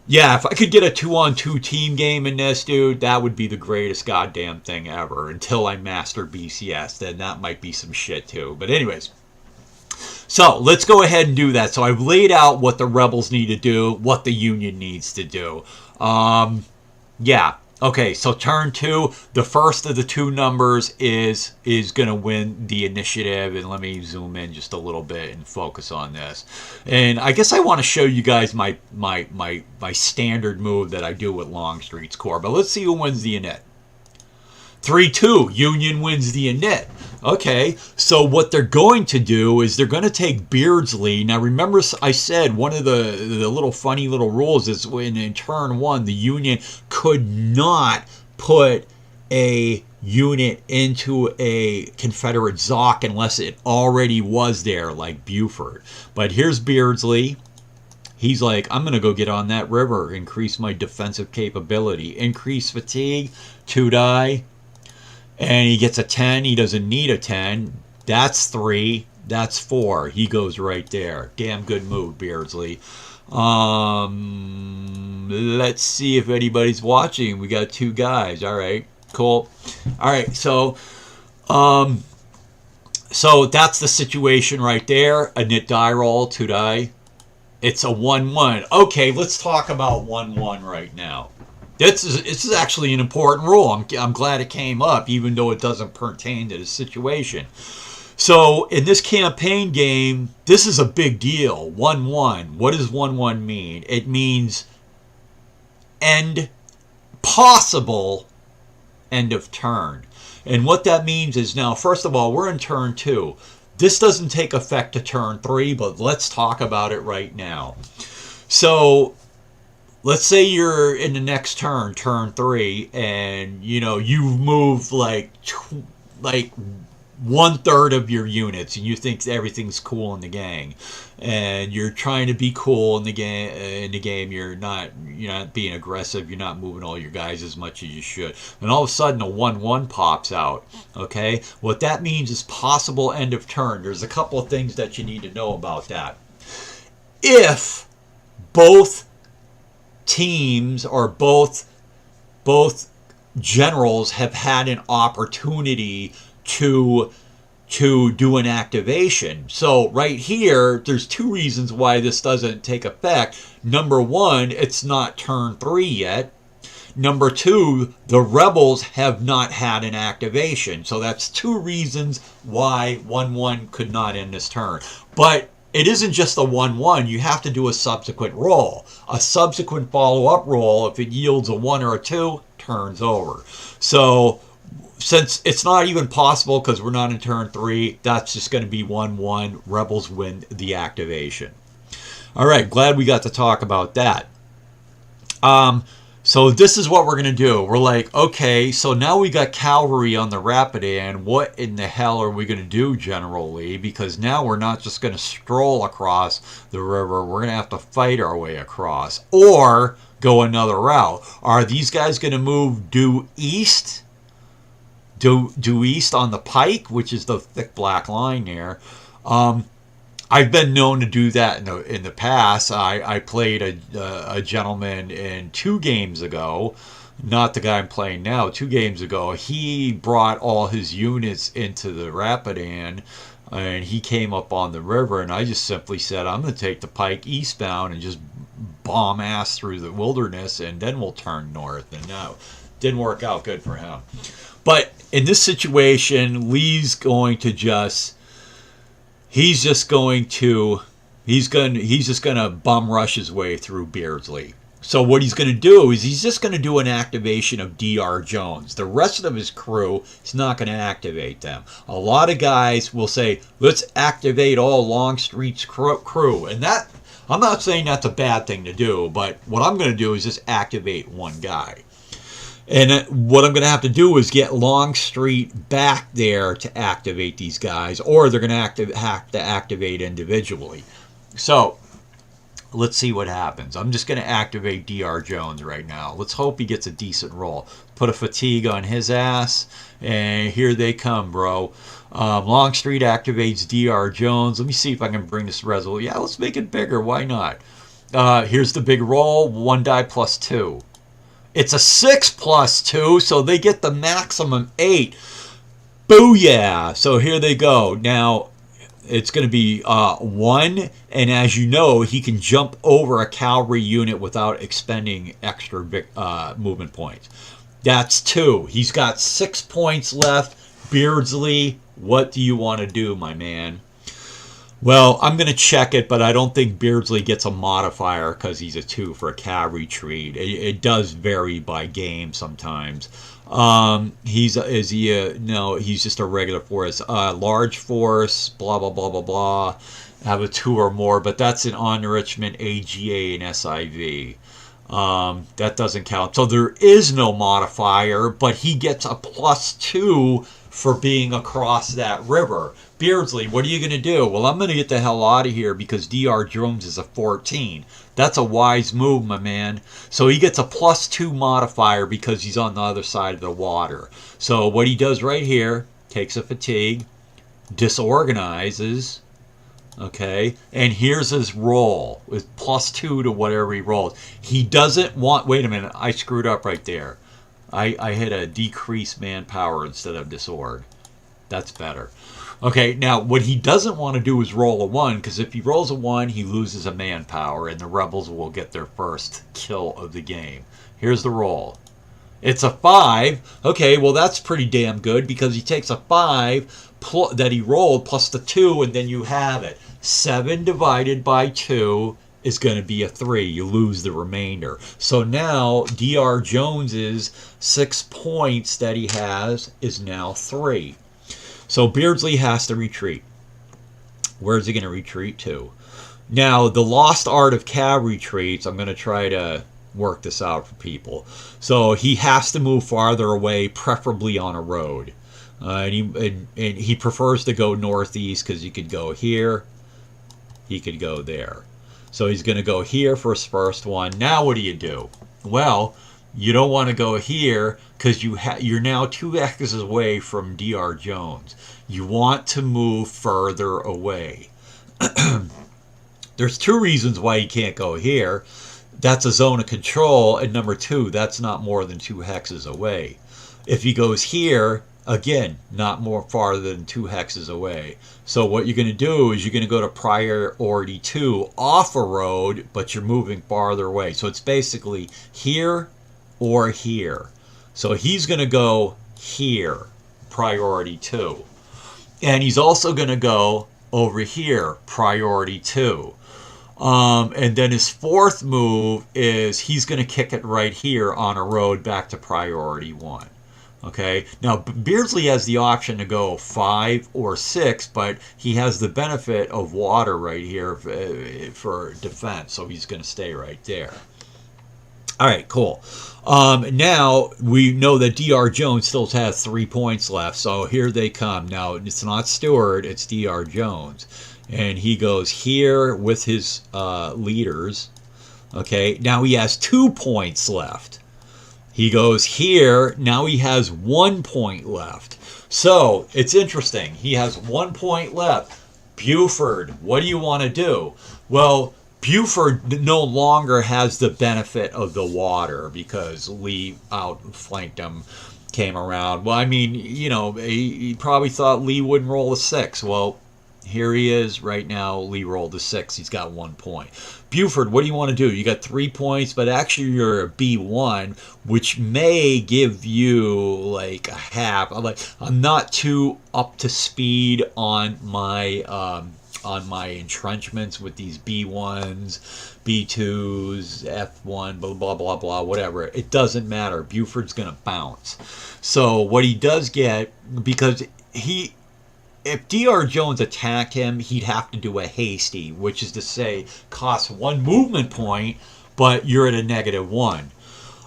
yeah, if I could get a 2-on-2 team game in this, dude, that would be the greatest goddamn thing ever. Until I master BCS, then that might be some shit too. But anyways. So let's go ahead and do that. So I've laid out what the Rebels need to do, what the Union needs to do. Yeah. Okay, so turn 2, the first of the 2 numbers is going to win the initiative. And let me zoom in just a little bit and focus on this. And I guess I want to show you guys my standard move that I do with Longstreet's Corps. But let's see who wins the init. 3-2, Union wins the init. Okay, so what they're going to do is they're going to take Beardsley. Now remember I said one of the little funny little rules is when in turn 1 the Union could not put a unit into a Confederate ZOC unless it already was there, like Buford. But here's Beardsley. He's like, I'm going to go get on that river, increase my defensive capability, increase fatigue, 2 die. And he gets a 10. He doesn't need a 10. That's 3. That's 4. He goes right there. Damn good move, Beardsley. Let's see if anybody's watching. We got 2 guys. All right. Cool. All right. So that's the situation right there. A knit die roll, 2 die. It's a 1-1. Okay, let's talk about 1-1 right now. This is actually an important rule. I'm glad it came up, even though it doesn't pertain to the situation. So in this campaign game, this is a big deal. 1-1. What does 1-1 mean? It means possible end of turn. And what that means is now, first of all, we're in turn 2. This doesn't take effect to turn 3, but let's talk about it right now. So let's say you're in the next turn 3, and you've moved like 1/3 of your units, and you think everything's cool in the gang, and you're trying to be cool in the game. You're not being aggressive. You're not moving all your guys as much as you should. And all of a sudden, a 1-1 pops out. Okay, what that means is possible end of turn. There's a couple of things that you need to know about that. If both teams or both generals have had an opportunity to do an activation. So right here, there's two reasons why this doesn't take effect. Number one, it's not turn 3 yet. Number two, the rebels have not had an activation. So that's two reasons why 1-1 could not end this turn. But it isn't just a 1-1. You have to do a subsequent roll. A subsequent follow-up roll, if it yields a 1 or a 2, turns over. So since it's not even possible because we're not in turn 3, that's just going to be 1-1. Rebels win the activation. All right, glad we got to talk about that. So this is what we're going to do. We're like, okay, so now we got cavalry on the Rapidan. What in the hell are we going to do, General Lee? Because now we're not just going to stroll across the river. We're going to have to fight our way across or go another route. Are these guys going to move due east? Due east on the pike, which is the thick black line there. I've been known to do that in the past. I played a gentleman in 2 games ago, not the guy I'm playing now. 2 games ago, he brought all his units into the Rapidan, and he came up on the river, and I just simply said, I'm going to take the pike eastbound and just bomb ass through the wilderness, and then we'll turn north. And no, didn't work out good for him. But in this situation, Lee's going to just... He's just going to bum rush his way through Beardsley. So what he's going to do is he's just going to do an activation of Dr. Jones. The rest of his crew is not going to activate them. A lot of guys will say, let's activate all Longstreet's crew. And that, I'm not saying that's a bad thing to do, but what I'm going to do is just activate one guy. And what I'm going to have to do is get Longstreet back there to activate these guys, or they're going to have to activate individually. So let's see what happens. I'm just going to activate Dr. Jones right now. Let's hope he gets a decent roll. Put a fatigue on his ass, and here they come, bro. Longstreet activates Dr. Jones. Let me see if I can bring this resolution. Yeah, let's make it bigger. Why not? Here's the big roll. 1 die plus 2. It's a 6 plus 2, so they get the maximum 8. Booyah! So here they go. Now, it's going to be 1, and as you know, he can jump over a cavalry unit without expending extra movement points. That's 2. He's got 6 points left. Beardsley, what do you want to do, my man? Well, I'm going to check it, but I don't think Beardsley gets a modifier because he's a 2 for a cavalry treat. It does vary by game sometimes. No, he's just a regular force. Large force, blah, blah, blah, blah, blah. Have a 2 or more, but that's an enrichment, AGA, and SIV. That doesn't count. So there is no modifier, but he gets a +2 for being across that river. Beardsley, what are you going to do? Well, I'm going to get the hell out of here because Dr. Jones is a 14. That's a wise move, my man. So he gets a +2 modifier because he's on the other side of the water. So what he does right here, takes a fatigue, disorganizes, okay, and here's his roll with +2 to whatever he rolls. He doesn't want, wait a minute, I screwed up right there. I hit a decrease manpower instead of disorg. That's better. Okay, now what he doesn't want to do is roll a 1, because if he rolls a 1, he loses a manpower, and the rebels will get their first kill of the game. Here's the roll. It's a 5. Okay, well that's pretty damn good, because he takes a 5 that he rolled plus the 2, and then you have it. 7 divided by 2 is going to be a 3. You lose the remainder. So now Dr. Jones's 6 points that he has is now 3. So Beardsley has to retreat. Where's he going to retreat to? Now, the lost art of cavalry treats, I'm going to try to work this out for people. So he has to move farther away, preferably on a road. And he prefers to go northeast because he could go here. He could go there. So he's going to go here for his first one. Now what do? Well, you don't want to go here because you're now 2 X's away from Dr. Jones. You want to move further away. There's 2 reasons why you can't go here. That's a zone of control, and number 2, that's not more than 2 hexes away. If he goes here, Again, not more farther than 2 hexes away. So what you're going to do is you're going to go to priority 2 off a road, but you're moving farther away. So it's basically here or here. So he's going to go here, priority 2. And he's also going to go over here, priority 2. And then his fourth move is he's going to kick it right here on a road back to priority 1. Okay, now Beardsley has the option to go 5 or 6, but he has the benefit of water right here for defense, so he's going to stay right there. All right, cool. Now we know that Dr. Jones still has 3 points left, so here they come. Now it's not Stewart, it's Dr. Jones, and he goes here with his leaders. Okay, now he has 2 points left. He goes here. Now he has 1 point left. So it's interesting. He has 1 point left. Buford, what do you want to do? Well, Buford no longer has the benefit of the water because Lee outflanked him, came around. Well, I mean, you know, he probably thought Lee wouldn't roll a 6. Well, here he is right now. Lee rolled a 6. He's got 1 point. Buford, what do you want to do? You got 3 points, but actually you're a B1, which may give you like a half. I'm not too up to speed on my entrenchments with these B1s, B2s, F1, blah blah blah blah, whatever. It doesn't matter. Buford's gonna bounce. So what he does get, because if Dr. Jones attacked him, he'd have to do a hasty, which is to say, costs 1 movement point, but you're at a -1.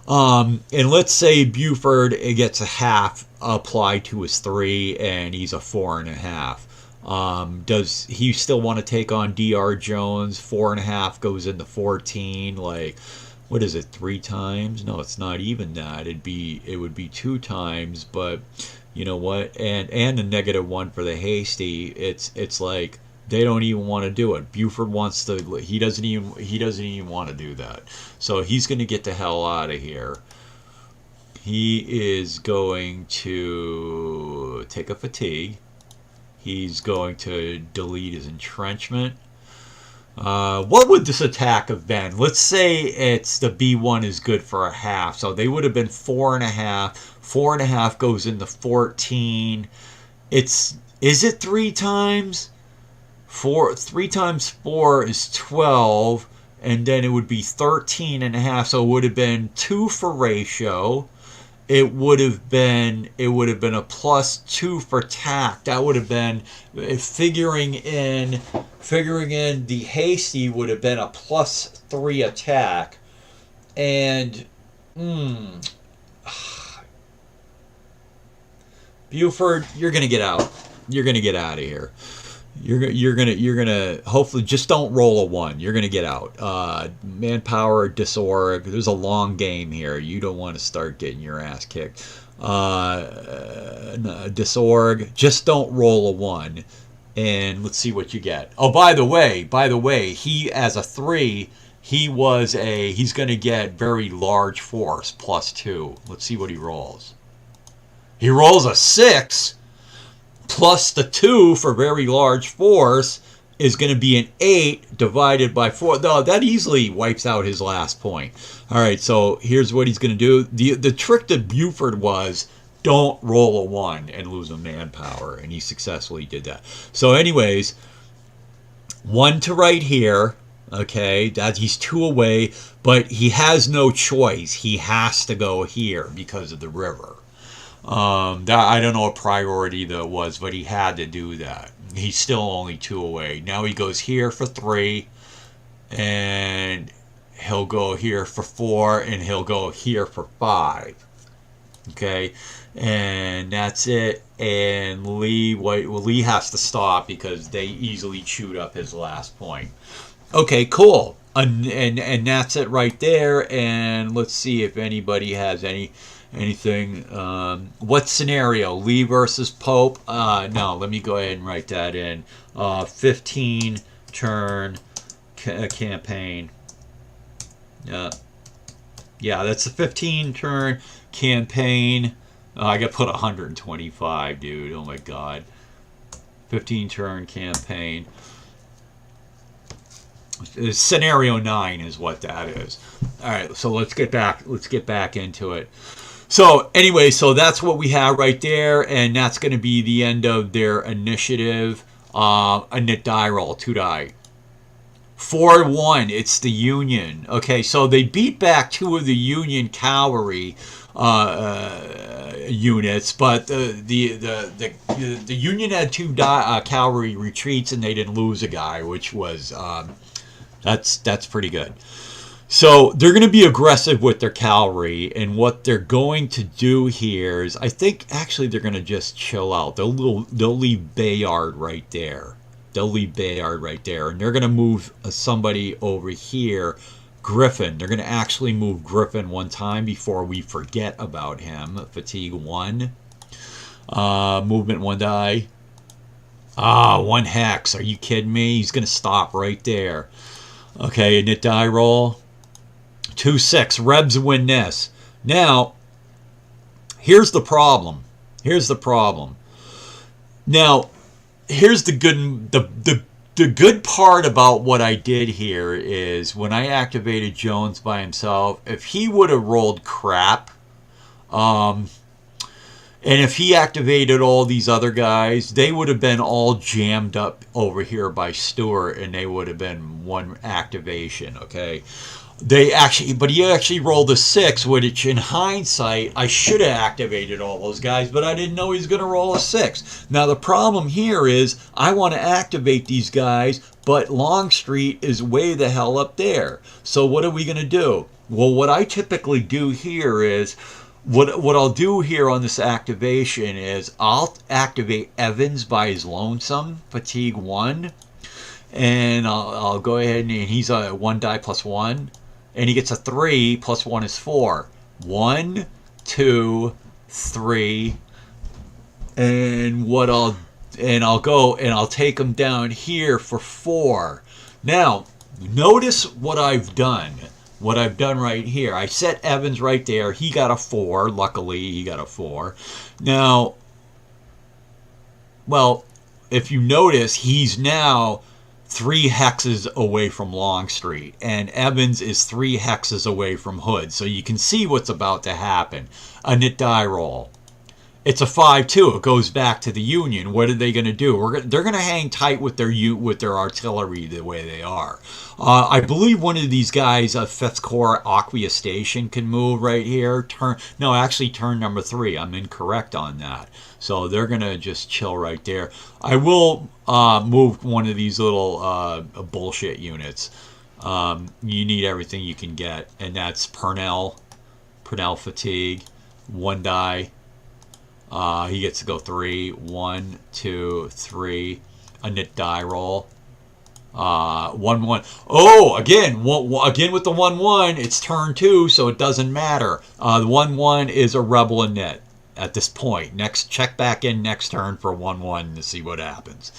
And let's say Buford gets a half applied to his 3, and he's a 4.5. Does he still want to take on Dr. Jones? 4.5 goes into 14. Like, what is it? 3 times? No, it's not even that. It would be 2 times, but. You know what? And a -1 for the hasty. It's like they don't even want to do it. Buford wants to. He doesn't even want to do that. So he's going to get the hell out of here. He is going to take a fatigue. He's going to delete his entrenchment. What would this attack have been? Let's say it's the B1 is good for a half. So they would have been 4.5. 4.5 goes into 14. Is it 3 times? 3 times 4 is 12, and then it would be 13.5. So it would have been 2 for ratio. It would have been a +2 for tact. That would have been figuring in the hasty would have been a +3 attack, and Buford, you're gonna get out. You're gonna get out of here. You're gonna hopefully just don't roll a 1. You're gonna get out. Manpower, disorg. There's a long game here. You don't want to start getting your ass kicked. Disorg. Just don't roll a 1, and let's see what you get. Oh, by the way, he as a 3. He's gonna get very large force +2. Let's see what he rolls. He rolls a 6 plus the 2 for very large force is going to be an 8 divided by 4. No, that easily wipes out his last point. All right, so here's what he's going to do. The trick to Buford was don't roll a 1 and lose a manpower, and he successfully did that. So anyways, 1 to right here. Okay, that he's 2 away, but he has no choice. He has to go here because of the river. I don't know what priority that was, but he had to do that. He's still only 2 away. Now he goes here for 3, and he'll go here for 4, and he'll go here for 5. Okay, and that's it. And Lee has to stop because they easily chewed up his last point. Okay, cool. And that's it right there. And let's see if anybody has anything. What scenario? Lee versus Pope? No, let me go ahead and write that in. 15 turn campaign. Yeah, that's a 15 turn campaign. I got put 125, dude. Oh my god. 15 turn campaign. Scenario 9 is what that is. All right, so let's get back into it. So anyway, so that's what we have right there, and that's going to be the end of their initiative. A knit die roll, 2 die. 4-1, it's the Union. Okay, so they beat back 2 of the Union cavalry units, but the Union had 2 cavalry retreats, and they didn't lose a guy, which was that's pretty good. So they're going to be aggressive with their cavalry, and what they're going to do here is, I think actually they're going to just chill out. They'll leave Bayard right there. They'll leave Bayard right there, and they're going to move somebody over here, Griffin. They're going to actually move Griffin one time before we forget about him. Fatigue 1. Movement 1 die. 1 hex. Are you kidding me? He's going to stop right there. Okay, a knit die roll. 2-6. Rebs win this. Now, here's the problem. Now, here's the good part about what I did here is when I activated Jones by himself, if he would have rolled crap, and if he activated all these other guys, they would have been all jammed up over here by Stewart, and they would have been 1 activation, okay? He actually rolled a 6, which in hindsight, I should have activated all those guys, but I didn't know he was going to roll a 6. Now, the problem here is I want to activate these guys, but Longstreet is way the hell up there. So what are we going to do? Well, what I typically do here is, what I'll do here on this activation is I'll activate Evans by his lonesome, fatigue 1, and I'll go ahead and he's a 1 die plus 1. And he gets a 3 plus 1 is 4. 1, 2, 3. And I'll take him down here for 4. Now, notice what I've done. What I've done right here. I set Evans right there. He got a 4. Luckily, he got a 4. Now, well, if you notice, he's now 3 hexes away from Longstreet, and Evans is 3 hexes away from Hood. So you can see what's about to happen. A knit die roll. It's a 5-2. It goes back to the Union. What are they going to do? They're going to hang tight with their artillery the way they are. I believe one of these guys, 5th Corps Aquia Station, can move right here. Turn number 3. I'm incorrect on that. So they're going to just chill right there. I will move one of these little bullshit units. You need everything you can get. And that's Purnell fatigue. 1 die. He gets to go 3. 1, 2, 3. A knit die roll. 1-1. Oh, again with the 1-1, it's turn 2, so it doesn't matter. The 1-1 is a rebel and knit at this point. Check back in next turn for 1-1 to see what happens.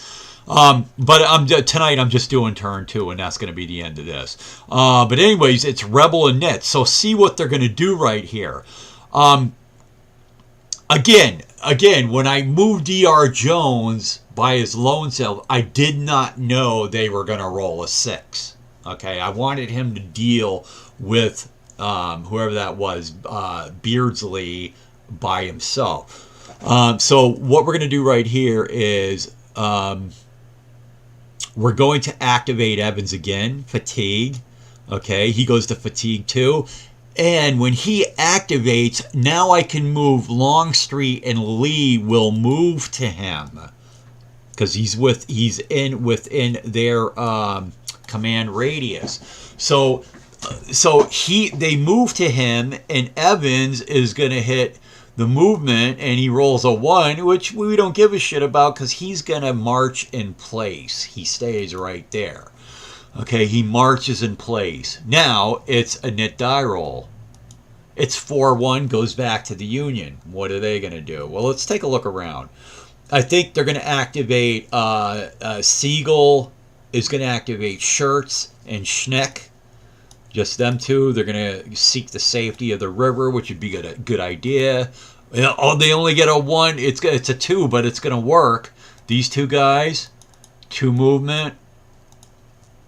But tonight I'm just doing turn 2, and that's going to be the end of this. But anyways, it's rebel and knit. So see what they're going to do right here. Again, when I moved D.R. Jones by his lone self, I did not know they were going to roll a 6. Okay, I wanted him to deal with whoever that was, Beardsley, by himself. So what we're going to do right here is we're going to activate Evans again, fatigue. Okay, he goes to fatigue 2. And when he activates, now I can move Longstreet, and Lee will move to him because he's within their command radius. So they move to him, and Evans is going to hit the movement, and he rolls a 1, which we don't give a shit about because he's going to march in place. He stays right there. Okay, he marches in place. Now it's a knit die roll. It's 4-1, goes back to the Union. What are they going to do? Well, let's take a look around. I think they're going to activate Siegel is going to activate Schurz and Schneck. Just them two. They're going to seek the safety of the river, which would be a good idea. Oh, they only get a 1. It's a 2, but it's going to work. These two guys, 2 movement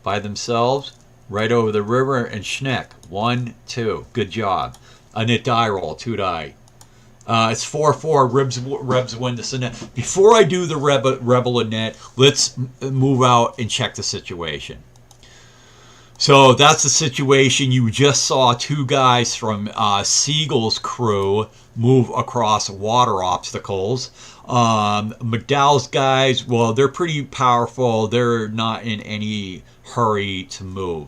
by themselves, right over the river, and schneck. 1, 2. Good job. A knit die roll, 2 die. It's 4-4. Rebs win the net. Before I do the Rebel and net, let's move out and check the situation. So that's the situation. You just saw 2 guys from Siegel's crew move across water obstacles. McDowell's guys, well, they're pretty powerful. They're not in any hurry to move.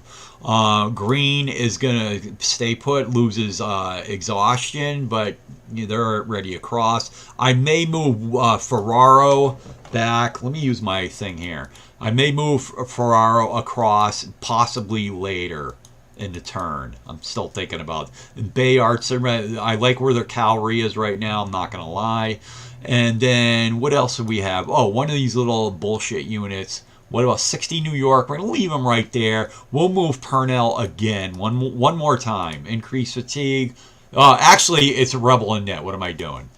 Green is going to stay put, loses exhaustion, but they're already across. I may move Ferraro back. Let me use my thing here. I may move Ferraro across possibly later in the turn. I'm still thinking about it. Bayards. I like where their cavalry is right now. I'm not going to lie. And then what else do we have? Oh, one of these little bullshit units. What about 60 New York? We're going to leave them right there. We'll move Purnell again. One more time. Increase fatigue. Actually, it's a Rebel and net. What am I doing?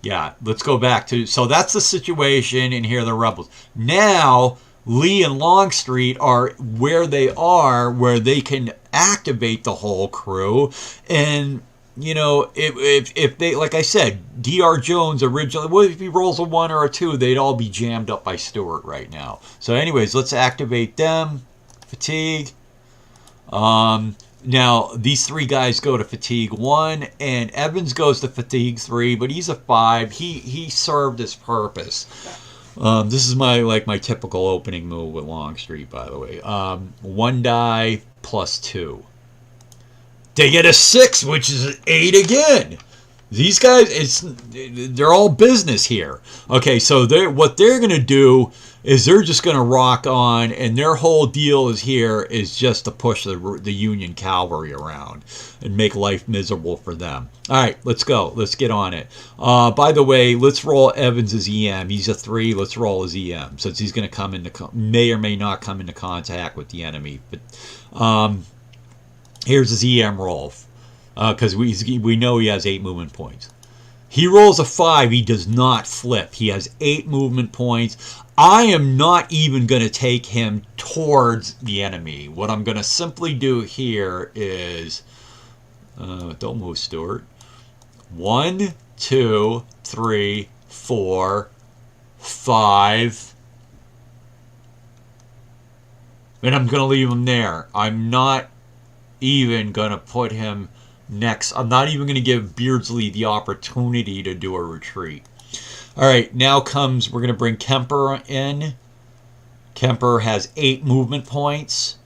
Yeah, let's go back to... So that's the situation, and here are the Rebels. Now, Lee and Longstreet are where they can activate the whole crew. And, you know, if they... Like I said, D.R. Jones originally... Well, if he rolls a 1 or a 2, they'd all be jammed up by Stewart right now. So anyways, let's activate them. Fatigue. Now, these 3 guys go to fatigue 1, and Evans goes to fatigue 3, but he's a 5. He served his purpose. This is my typical opening move with Longstreet, by the way. 1 die plus 2. They get a 6, which is an 8 again. These guys, they're all business here. Okay, so what they're going to do is they're just going to rock on, and their whole deal is just to push the Union cavalry around and make life miserable for them. All right, let's go. Let's get on it. By the way, let's roll Evans' EM. He's a 3. Let's roll his EM since he's going to may or may not come into contact with the enemy. But here's his EM roll because we know he has 8 movement points. He rolls a 5. He does not flip. He has 8 movement points. I am not even going to take him towards the enemy. What I'm going to simply do here is... don't move, Stuart. 1, 2, 3, 4, 5. And I'm going to leave him there. I'm not even going to put him next. I'm not even going to give Beardsley the opportunity to do a retreat. All right, now comes, we're going to bring Kemper in. Kemper has 8 movement points.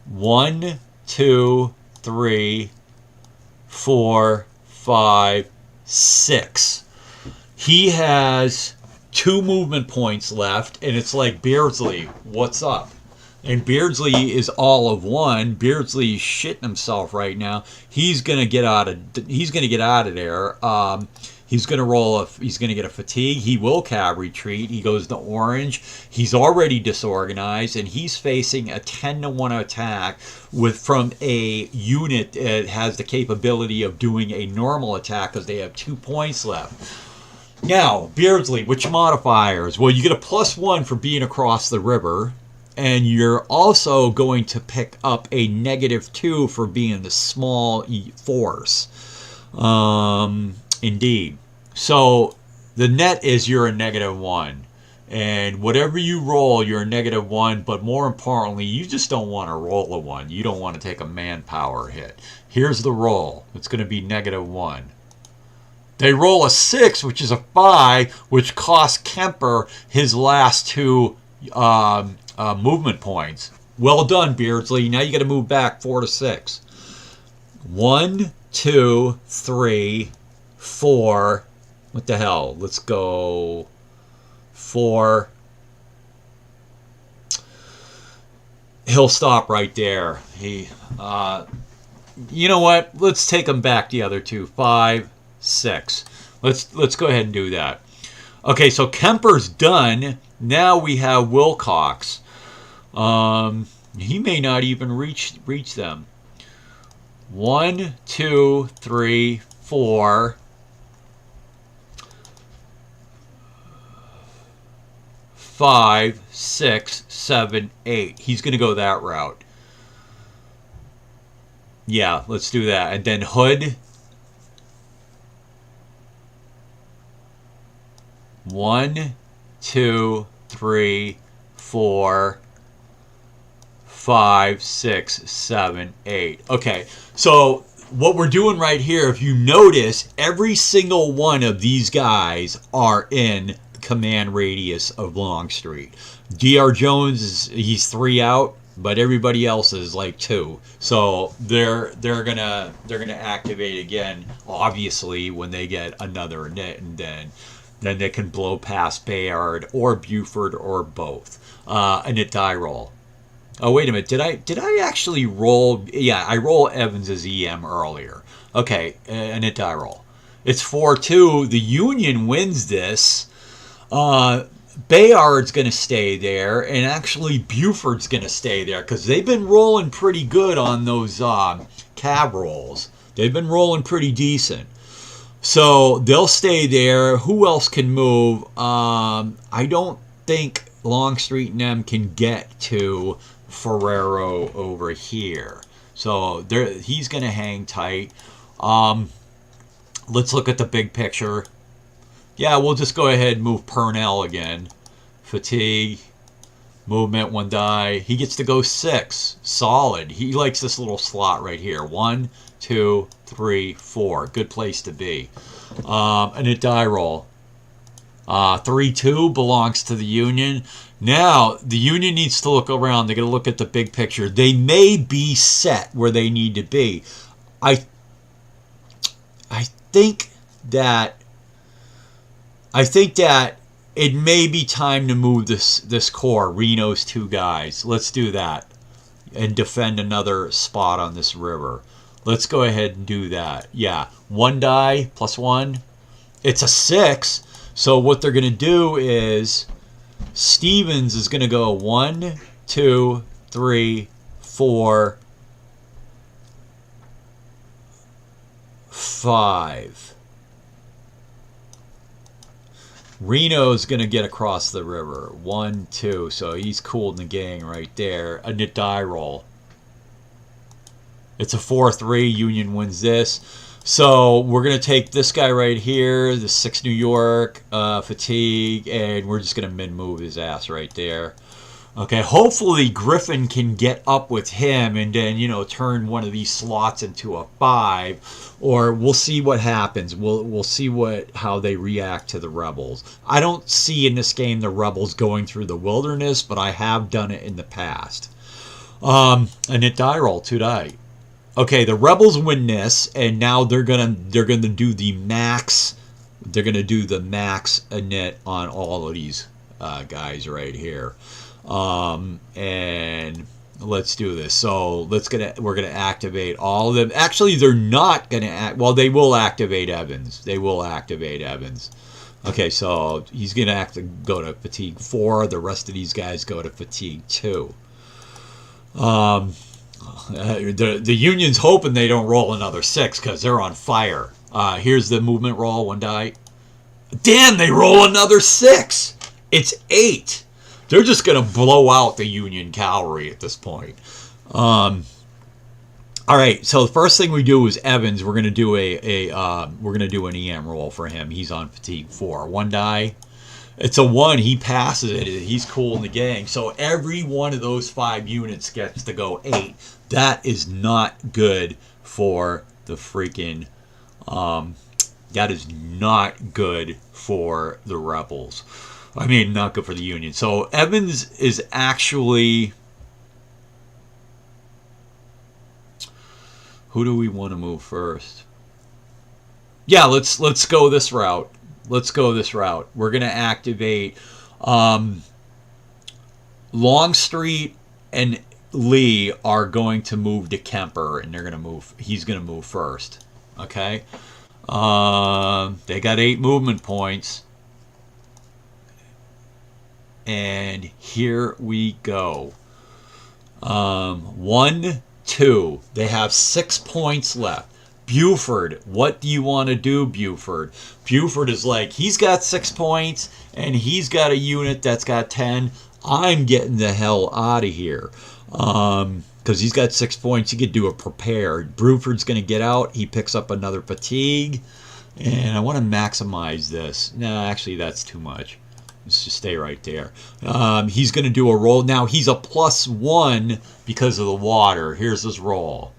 1, 2, 3, 4, 5, 6. He has 2 movement points left, and it's like, Beardsley, what's up? And Beardsley is all of 1. Beardsley's shitting himself right now. He's gonna get out of there. He's gonna get a fatigue. He will cav retreat. He goes to orange. He's already disorganized, and he's facing a 10-to-1 attack from a unit that has the capability of doing a normal attack because they have 2 points left. Now, Beardsley, which modifiers? Well, you get a +1 for being across the river. And you're also going to pick up a -2 for being the small force. Indeed. So the net is you're a -1. And whatever you roll, you're a -1. But more importantly, you just don't want to roll a 1. You don't want to take a manpower hit. Here's the roll. It's going to be -1. They roll a 6, which is a 5, which costs Kemper his last 2 movement points. Well done, Beardsley. Now you got to move back 4 to 6. 1, 2, 3, 4. What the hell? Let's go 4. He'll stop right there. You know what? Let's take him back the other 2. 5, 6. Let's go ahead and do that. Okay, so Kemper's done. Now we have Wilcox. He may not even reach them. 1, 2, 3, 4. 5, 6, 7, 8. He's going to go that route. Yeah, let's do that. And then Hood. 1, 2, 3, 4, 5, 6, 7, 8. Okay, so what we're doing right here, if you notice, every single one of these guys are in the command radius of Longstreet. Dr. Jones he's 3 out, but everybody else is like 2. So they're gonna activate again, obviously, when they get another knit, and then they can blow past Bayard or Buford or both. A knit die roll. Oh, wait a minute. Did I actually roll? Yeah, I roll Evans as EM earlier. Okay, a knit die roll. It's 4-2. The Union wins this. Bayard's going to stay there, and actually Buford's going to stay there because they've been rolling pretty good on those cab rolls. They've been rolling pretty decent. So they'll stay there. Who else can move? I don't think Longstreet and them can get to Ferrero over here. So he's going to hang tight. Let's look at the big picture. Yeah, we'll just go ahead and move Purnell again. Fatigue. Movement, 1 die. He gets to go 6. Solid. He likes this little slot right here. 1, 2, 3, 4. Good place to be. And a die roll. 3-2 belongs to the Union. Now, the Union needs to look around. They're going to look at the big picture. They may be set where they need to be. I think that it may be time to move this corps, Reno's 2 guys. Let's do that and defend another spot on this river. Let's go ahead and do that. Yeah, 1 die plus 1. It's a 6. So what they're going to do is Stevens is going to go 1, 2, 3, 4, 5. Reno's going to get across the river. 1, 2. So he's cooled the gang right there. A knit die roll. It's a 4-3. Union wins this. So we're going to take this guy right here, the 6 New York, Fatigue, and we're just going to mid-move his ass right there. Okay, hopefully Griffin can get up with him and then, turn one of these slots into a 5, or we'll see what happens. We'll see how they react to the Rebels. I don't see in this game the Rebels going through the wilderness, but I have done it in the past. A knit die roll, 2 die. Okay, the Rebels win this, and now they're gonna do the max. They're gonna do the max knit on all of these guys right here. And let's do this. So we're gonna activate all of them. Actually, they're not gonna well, they will activate Evans. They will activate Evans. Okay, so he's gonna have to go to fatigue 4. The rest of these guys go to fatigue 2. The Union's hoping they don't roll another 6 because they're on fire. Here's the movement roll, 1 die. Damn, they roll another 6. It's 8. They're just gonna blow out the Union cavalry at this point. All right, so the first thing we do is Evans. We're gonna do an EM roll for him. He's on fatigue 4. 1 die. It's a 1. He passes it. He's cool in the gang. So every one of those 5 units gets to go 8. That is not good for the freaking. That is not good for the Rebels. I mean, not good for the Union. So Evans is actually. Who do we want to move first? Yeah, let's go this route. Let's go this route. We're going to activate Longstreet and Lee are going to move to Kemper, and they're going to move. He's going to move first. Okay. They got 8 movement points. And here we go. 1, 2. They have 6 points left. Buford, what do you want to do, Buford? Buford is like, he's got 6 points, and he's got a unit that's got 10. I'm getting the hell out of here. Because he's got 6 points, he could do a prepare. Buford's going to get out. He picks up another fatigue. And I want to maximize this. No, actually, that's too much. Let's just stay right there. He's going to do a roll. Now, he's a +1 because of the water. Here's his roll.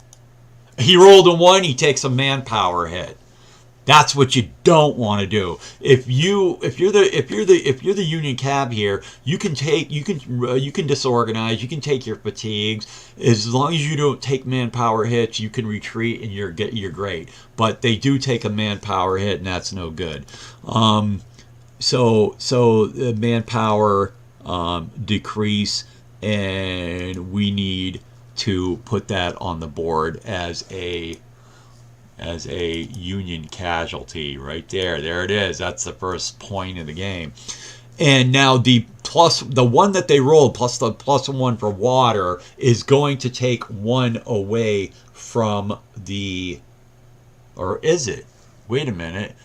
He rolled a 1. He takes a manpower hit. That's what you don't want to do. If you're the Union cab here, you can disorganize. You can take your fatigues. As long as you don't take manpower hits, you can retreat and you're great. But they do take a manpower hit, and that's no good. So the manpower decrease, and we need to put that on the board as a Union casualty right there. There it is. That's the first point of the game. And now the one that they rolled plus the +1 for water is going to take 1 away from the, or is it? Wait a minute.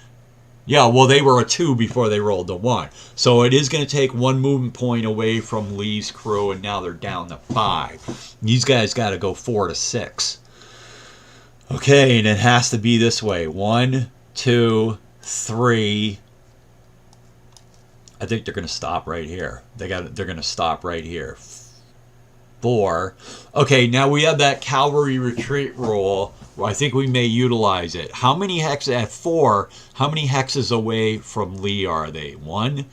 Yeah, well, they were a 2 before they rolled the 1. So it is going to take 1 movement point away from Lee's crew, and now they're down to 5. These guys got to go 4 to 6. Okay, and it has to be this way. 1, 2, 3. I think they're going to stop right here. They're going to stop right here. 4. Okay, now we have that cavalry retreat rule. Well, I think we may utilize it. How many hexes at 4? How many hexes away from Lee are they? 1,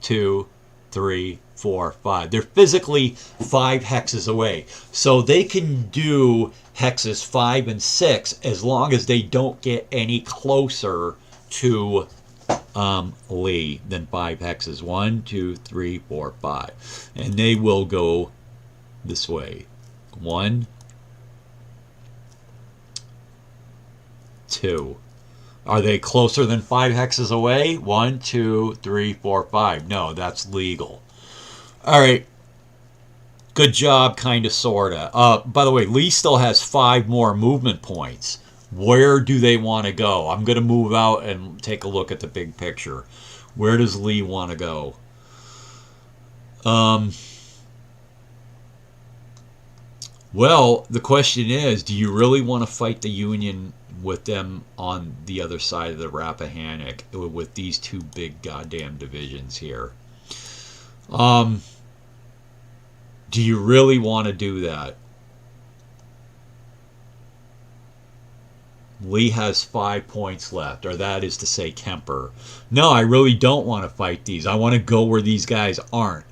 2, 3, 4, 5. They're physically 5 hexes away. So they can do hexes 5 and 6 as long as they don't get any closer to Lee than 5 hexes. 1, 2, 3, 4, 5. And they will go this way. 1, 2. Are they closer than 5 hexes away? 1, 2, 3, 4, 5. No, that's legal. All right. Good job, kind of, sort of. By the way, Lee still has 5 more movement points. Where do they want to go? I'm going to move out and take a look at the big picture. Where does Lee want to go? Well, the question is, do you really want to fight the Union with them on the other side of the Rappahannock with these 2 big goddamn divisions here? Do you really want to do that? Lee has 5 points left, or that is to say Kemper. No, I really don't want to fight these. I want to go where these guys aren't.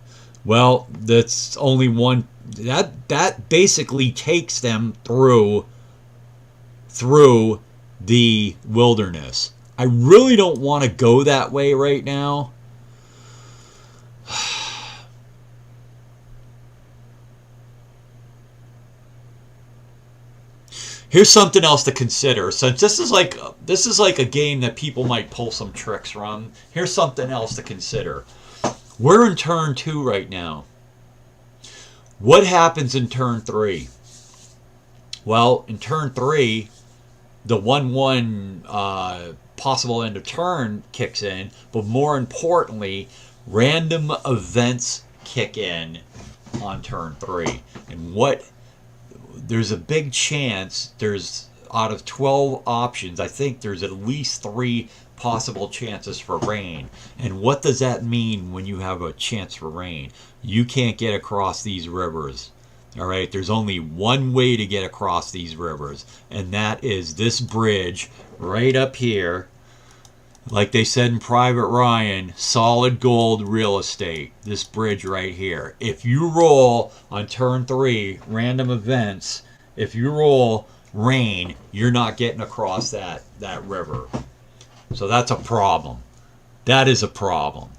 Well, that's only one. That basically takes them through the wilderness. I really don't want to go that way right now. Here's something else to consider. Since this is like a game that people might pull some tricks from. Here's something else to consider. We're in turn 2 right now. What happens in turn 3? Well, in turn 3, the 1/1 possible end of turn kicks in, but more importantly, random events kick in on turn 3. And there's a big chance, there's out of 12 options, I think there's at least 3 possible chances for rain. And what does that mean when you have a chance for rain? You can't get across these rivers. All right, there's only one way to get across these rivers, and that is this bridge right up here. Like they said in Private Ryan, solid gold real estate. This bridge right here. If you roll on turn 3, random events, if you roll rain, you're not getting across that river. So that's a problem. That is a problem.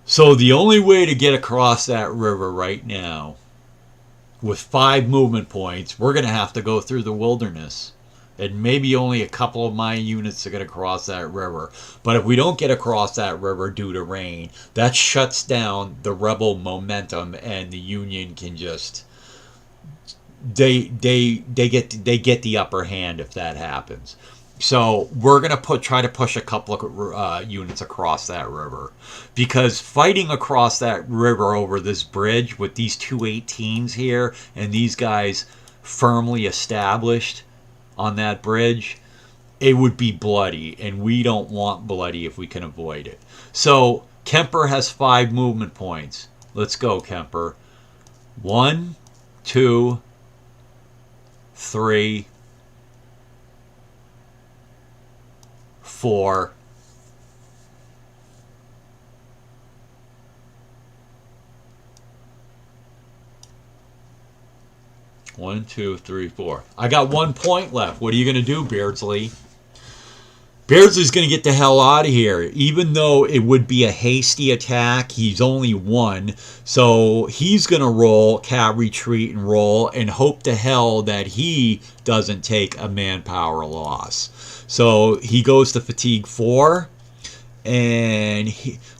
So the only way to get across that river right now, with 5 movement points, we're going to have to go through the wilderness. And maybe only a couple of my units are going to cross that river. But if we don't get across that river due to rain, that shuts down the rebel momentum, and the Union can just they get the upper hand if that happens. So we're gonna try to push a couple of units across that river, because fighting across that river over this bridge with these two 18s here and these guys firmly established on that bridge, it would be bloody, and we don't want bloody if we can avoid it. So Kemper has 5 movement points. Let's go, Kemper. 1, 2, 3, 4. One, two, three, 4. I got 1 point left. What are you going to do, Beardsley? Beardsley's going to get the hell out of here. Even though it would be a hasty attack, he's only 1. So he's going to roll, cab retreat, and roll, and hope to hell that he doesn't take a manpower loss. So he goes to fatigue 4. And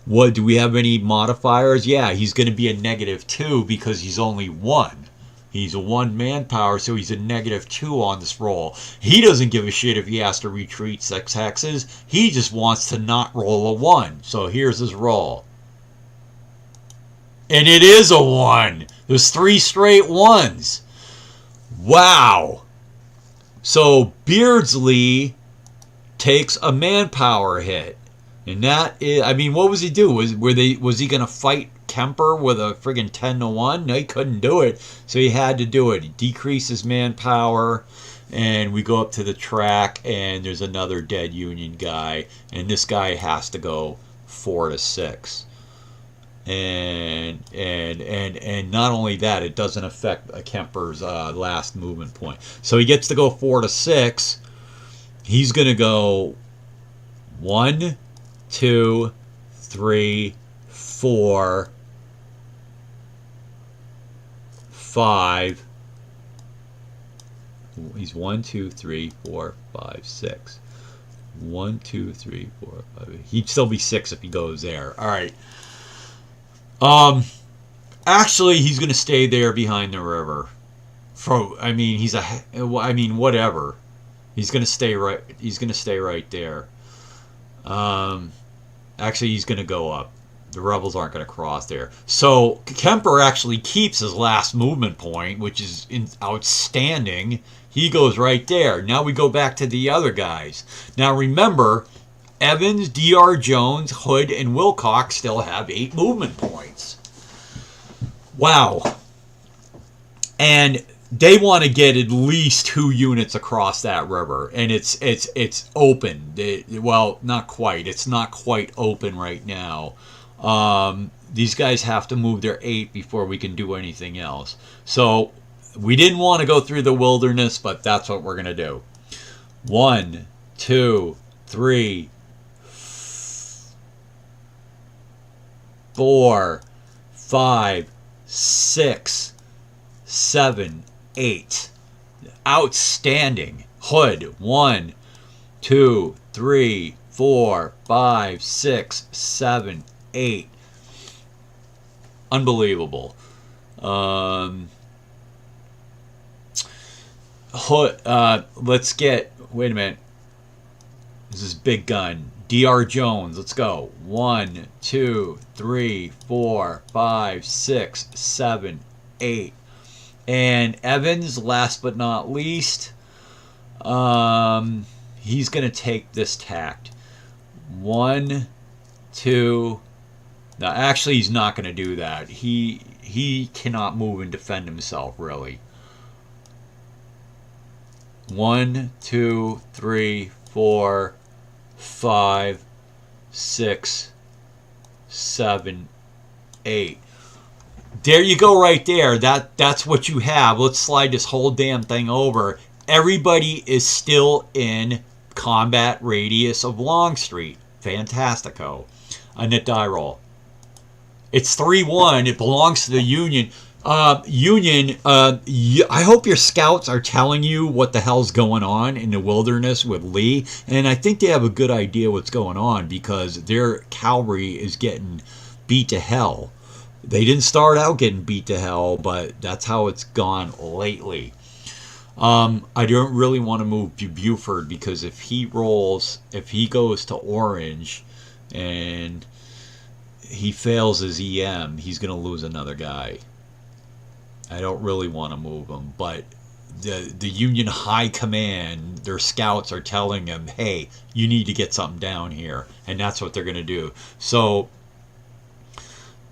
what do we have any modifiers? Yeah, he's going to be a -2 because he's only 1. He's a 1 manpower, so he's a -2 on this roll. He doesn't give a shit if he has to retreat 6 hexes. He just wants to not roll a 1. So here's his roll. And it is a 1. There's 3 straight 1s. Wow. So Beardsley takes a manpower hit. And that is, I mean, what was he do? Was he going to fight Kemper with a friggin' 10-1? No, he couldn't do it, so he had to do it. He decreases manpower, and we go up to the track, and there's another dead Union guy, and this guy has to go 4 to 6. And not only that, it doesn't affect Kemper's last movement point. So he gets to go 4 to 6. He's gonna go 1, 2, 3, 4, 5. He's 1, 2, 3, 4, 5, 6. 1, 2, 3, 4, 5. He'd still be 6 if he goes there. All right. Actually, he's gonna stay there behind the river. Whatever. He's gonna stay right. He's gonna stay right there. Actually, he's gonna go up. The rebels aren't going to cross there. So Kemper actually keeps his last movement point, which is outstanding. He goes right there. Now we go back to the other guys. Now remember, Evans, D.R. Jones, Hood, and Wilcox still have 8 movement points. Wow. And they want to get at least 2 units across that river, and it's open. Well, not quite. It's not quite open right now. These guys have to move their 8 before we can do anything else. So we didn't want to go through the wilderness, but that's what we're going to do. 1, 2, 3, 4, 5, 6, 7, 8. Outstanding. Hood. 1, 2, 3, 4, 5, 6, 7, 8. Unbelievable. Hood. Let's get. Wait a minute. This is big gun. D.R. Jones. Let's go. 1, 2, 3, 4, 5, 6, 7, 8. And Evans, last but not least, he's going to take this tact. 1, 2. No, actually, he's not going to do that. He cannot move and defend himself, really. 1, 2, 3, 4, 5, 6, 7, 8. There you go right there. That's what you have. Let's slide this whole damn thing over. Everybody is still in combat radius of Longstreet. Fantastico. A net die roll. It's 3-1. It belongs to the Union. I hope your scouts are telling you what the hell's going on in the wilderness with Lee. And I think they have a good idea what's going on, because their cavalry is getting beat to hell. They didn't start out getting beat to hell, but that's how it's gone lately. I don't really want to move Buford because if he goes to orange and he fails his EM, he's going to lose another guy. I don't really want to move him, but the Union High Command, their scouts are telling him, hey, you need to get something down here, and that's what they're going to do. So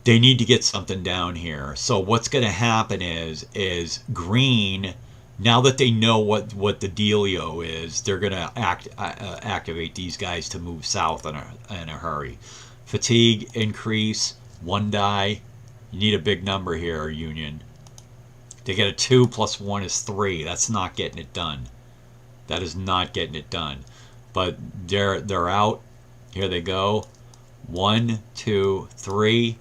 they need to get something down here. So what's going to happen is Green, now that they know what the dealio is, they're going to activate these guys to move south in a hurry. Fatigue increase, 1 die. You need a big number here, Union. They get a 2 plus 1 is 3. That's not getting it done. That is not getting it done. But they're out. Here they go. 1, 2, 3.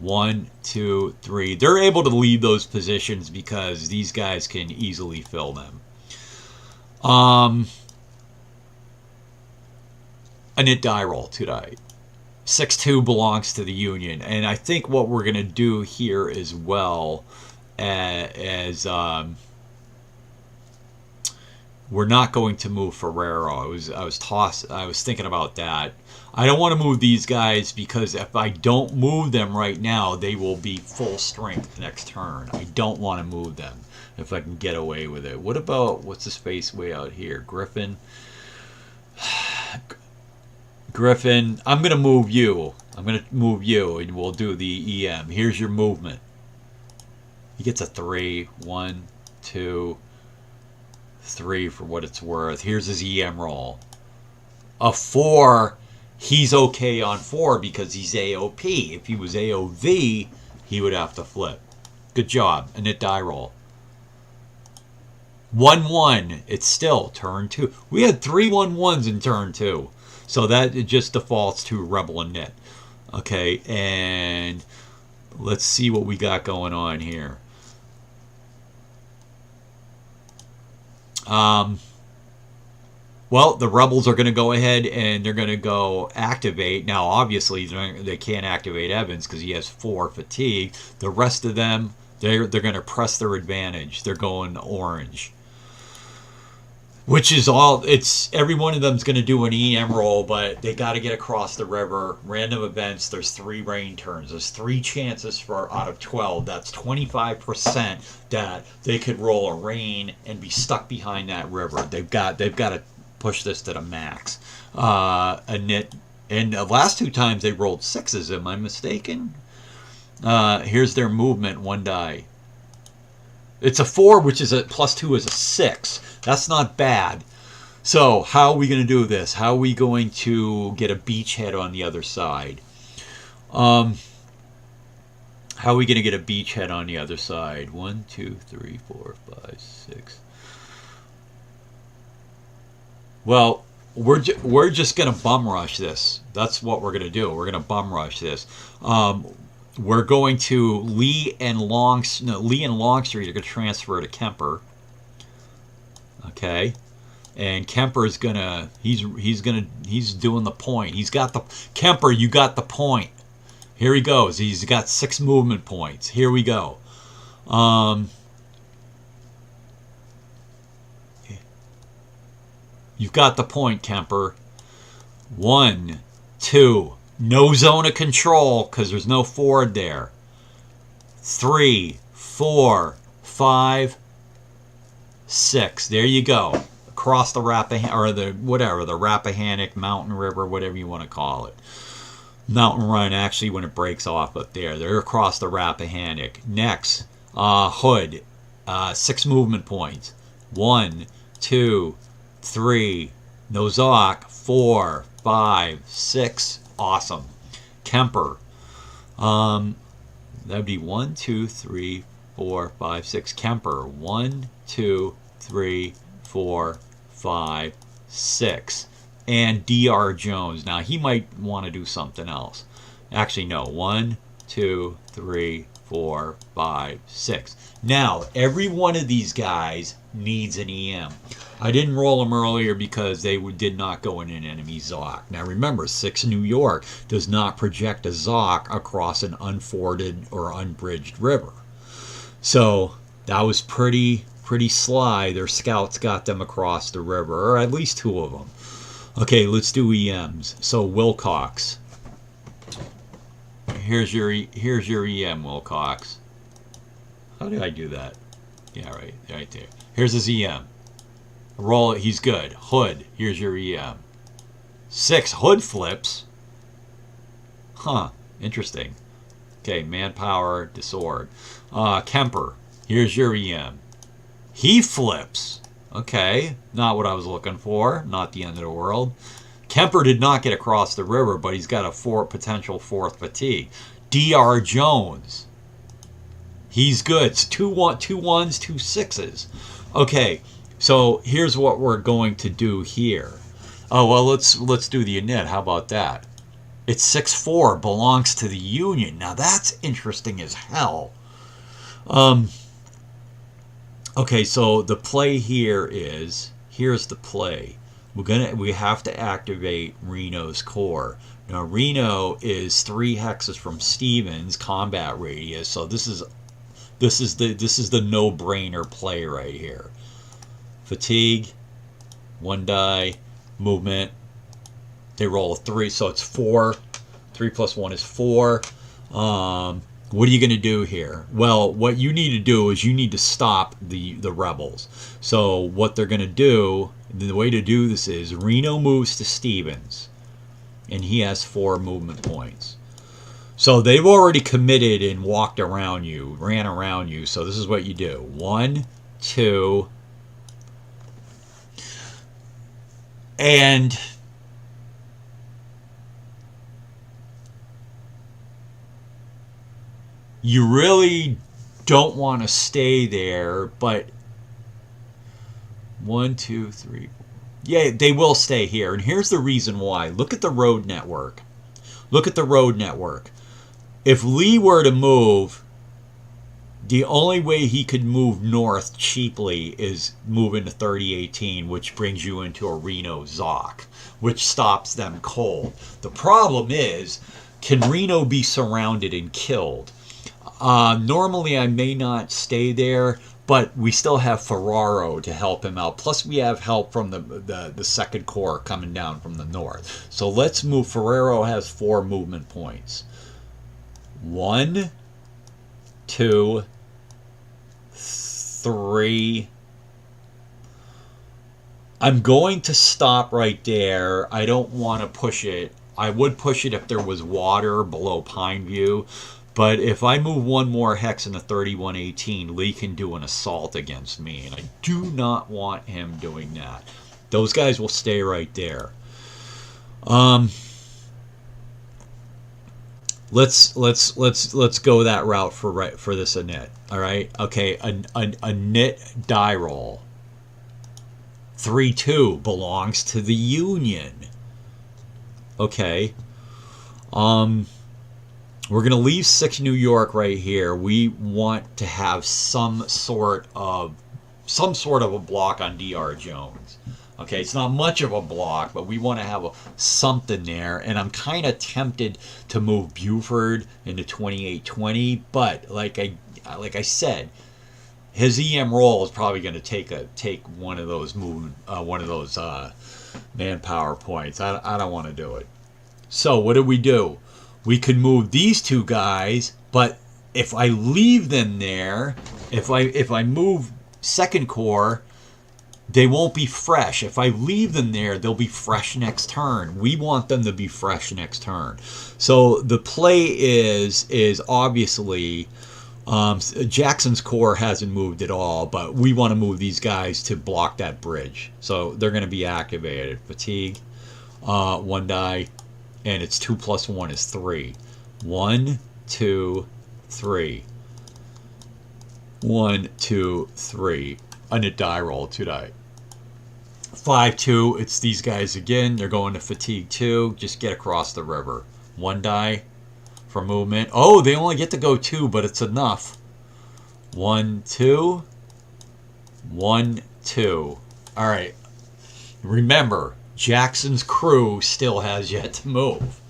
1, 2, 3. They're able to leave those positions because these guys can easily fill them. A knit die roll, 2 die. 6-2 belongs to the Union. And I think what we're going to do here as well as we're not going to move Ferrero. I was thinking about that. I don't want to move these guys because if I don't move them right now, they will be full strength next turn. I don't want to move them if I can get away with it. What about, what's the space way out here? Griffin. Griffin, I'm going to move you. I'm going to move you and we'll do the EM. Here's your movement. He gets a 3. 1, 2, 3 for what it's worth. Here's his EM roll. A 4, he's okay on 4 because he's AOP. If he was AOV, he would have to flip. Good job. A knit die roll. 1-1. It's still turn 2. We had 3 1-1s in turn 2. So that it just defaults to Rebel and knit. Okay, and let's see what we got going on here. Well, the Rebels are going to go ahead and they're going to go activate. Now, obviously, they can't activate Evans because he has 4 fatigue. The rest of them, they're going to press their advantage. They're going orange. Which is all, it's, every one of them is going to do an EM roll, but they got to get across the river. Random events, there's 3 rain turns. There's 3 chances for out of 12. That's 25% that they could roll a rain and be stuck behind that river. They've got to push this to the max. A knit, and the last 2 times they rolled 6s. Am I mistaken? Here's their movement, 1 die. It's a 4, which is a +2 is a 6. That's not bad. So how are we going to do this? How are we going to get a beachhead on the other side? How are we going to get a beachhead on the other side? 1, 2, 3, 4, 5, 6. Well, we're just going to bum rush this. That's what we're going to do. We're going to bum rush this. We're going to Lee and Longstreet are going to transfer to Kemper. Okay, and Kemper's gonna he's doing the point. He's got the Kemper. You got the point. Here he goes. He's got 6 movement points. Here we go. You've got the point, Kemper. 1, 2. No zone of control because there's no Ford there. 3, 4, 5, 6. There you go. Across the the Rappahannock, Mountain River, whatever you want to call it. Mountain Run, actually, when it breaks off up there. They're across the Rappahannock. Next, Hood. 6 movement points. 1, 2, 3. Nozak. 4, 5, 6. Awesome. Kemper. That'd be 1, 2, 3, 4, 5, 6. Kemper. 1, 2, 3, 4, 5, 6. And D.R. Jones. Now, he might want to do something else. Actually, no. 1, 2, 3, 4, 5, 6. Now, every one of these guys needs an EM. I didn't roll them earlier because they did not go in an enemy Zoc. Now remember, 6 New York does not project a Zoc across an unforded or unbridged river. So that was pretty sly. Their scouts got them across the river, or at least 2 of them. Okay, let's do EMs. So Wilcox. Here's your EM, Wilcox. How did I do that? Yeah, right there. Here's his EM. Roll it. He's good. Hood. Here's your EM. 6 Hood flips. Huh. Interesting. Okay, manpower, disord. Kemper. Here's your EM. He flips. Okay, not what I was looking for. Not the end of the world. Kemper did not get across the river, but he's got a potential 4th fatigue. DR Jones. He's good. It's 2 1s, 2 6s. Okay, so here's what we're going to do here. Oh well, let's do the unit. How about that? It's 6-4, belongs to the Union. Now that's interesting as hell. Okay, so the play here is, here's the play. We have to activate Reno's core. Now Reno is 3 hexes from Stevens combat radius, so this is the no-brainer play right here. Fatigue, 1 die, movement. They roll a 3, so it's 4. 3 plus 1 is 4. What are you going to do here? Well, what you need to do is you need to stop the rebels. So what they're going to do, the way to do this is Reno moves to Stevens, and he has 4 movement points. So they've already committed and walked around you, ran around you. So this is what you do. 1, 2, and you really don't want to stay there, but 1, 2, 3. Yeah, they will stay here. And here's the reason why. Look at the road network. Look at the road network. If Lee were to move, the only way he could move north cheaply is move into 3018, which brings you into a Reno Zoc, which stops them cold. The problem is, can Reno be surrounded and killed? Normally I may not stay there, but we still have Ferraro to help him out. Plus we have help from the 2nd Corps coming down from the north. So let's move. Ferraro has 4 movement points. 1, 2, 3. I'm going to stop right there. I don't want to push it. I would push it if there was water below Pineview. But if I move 1 more hex into 3118, Lee can do an assault against me. And I do not want him doing that. Those guys will stay right there. Let's go that route for this init. All right. Okay. A knit die roll. 3-2 belongs to the Union. Okay. We're going to leave 6 New York right here. We want to have some sort of a block on DR Jones. Okay, it's not much of a block, but we want to have something there. And I'm kind of tempted to move Buford into 2820, but like I said, his EM roll is probably going to take one of those manpower points. I don't want to do it. So what do? We could move these 2 guys, but if I leave them there, if I move 2nd Corps, they won't be fresh. If I leave them there, they'll be fresh next turn. We want them to be fresh next turn. So the play is obviously Jackson's Corps hasn't moved at all, but we want to move these guys to block that bridge. So they're going to be activated. Fatigue, 1 die. And it's 2 plus 1 is 3. 1, 2, 3. 1, 2, 3. A knit die roll, 2 die. 5-2. It's these guys again. They're going to fatigue 2. Just get across the river. 1 die for movement. Oh, they only get to go 2, but it's enough. 1, 2. 1, 2. All right. Remember, Jackson's crew still has yet to move.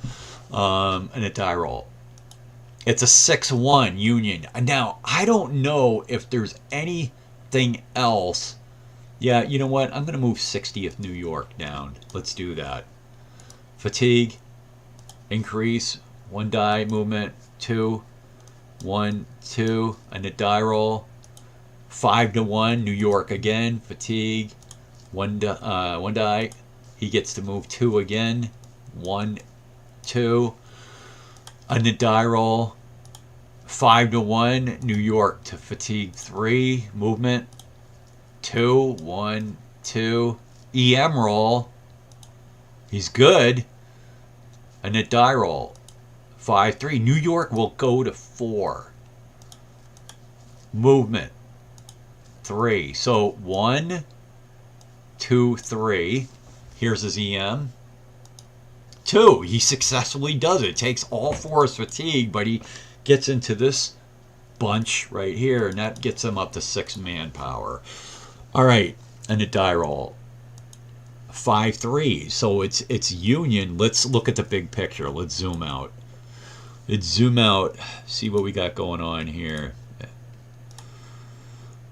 And a die roll. It's a 6-1 Union. Now, I don't know if there's anything else. Yeah, you know what? I'm going to move 60th New York down. Let's do that. Fatigue. Increase. 1 die movement. 2. 1, 2. And a die roll. 5-1. New York again. Fatigue. 1 die. He gets to move 2 again. 1, 2. And the die roll. 5-1. New York to fatigue 3. Movement. 2. 1, 2. EM roll. He's good. And a die roll. 5-3. New York will go to 4. Movement. 3. So 1, 2, 3. Here's his EM. 2. He successfully does it. Takes all 4's fatigue, but he gets into this bunch right here, and that gets him up to 6 manpower. All right, and a die roll. 5-3. So it's Union. Let's look at the big picture. Let's zoom out. Let's zoom out. See what we got going on here.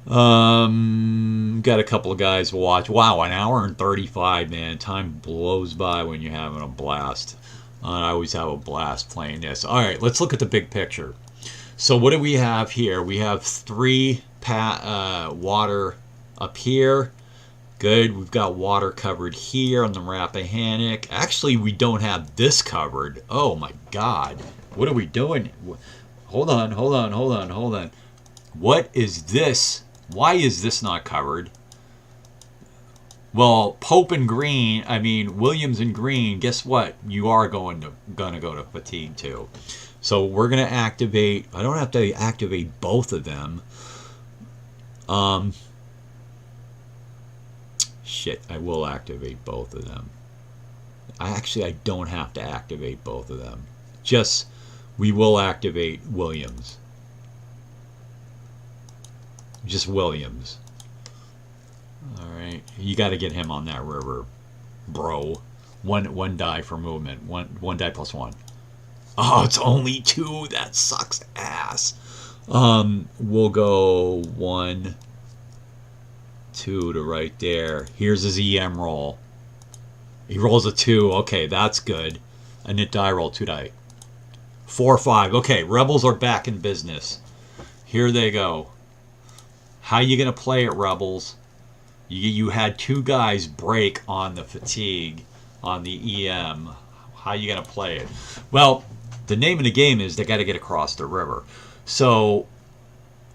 Got a couple of guys to watch. Wow, 1 hour and 35, man. Time blows by when you're having a blast. I always have a blast playing this. All right, let's look at the big picture. So what do we have here? We have 3 water up here. Good. We've got water covered here on the Rappahannock. Actually, we don't have this covered. Oh my God. What are we doing? Hold on. What is this? Why is this not covered? Well, Pope and Green, Williams and Green, guess what? You are gonna go to fatigue too. So we're gonna activate. I don't have to activate both of them. Shit, I will activate both of them. I don't have to activate both of them. Just, we will activate Williams. Just Williams. Alright, you got to get him on that river, bro. One die for movement. One die plus 1. Oh, it's only 2. That sucks ass. We'll go 1, 2 to right there. Here's his EM roll. He rolls a 2. Okay, that's good. A knit die roll, 2 die. 4, 5. Okay, Rebels are back in business. Here they go. How you gonna play it, Rebels? You had 2 guys break on the fatigue on the EM. How you gonna play it? Well, the name of the game is they got to get across the river. So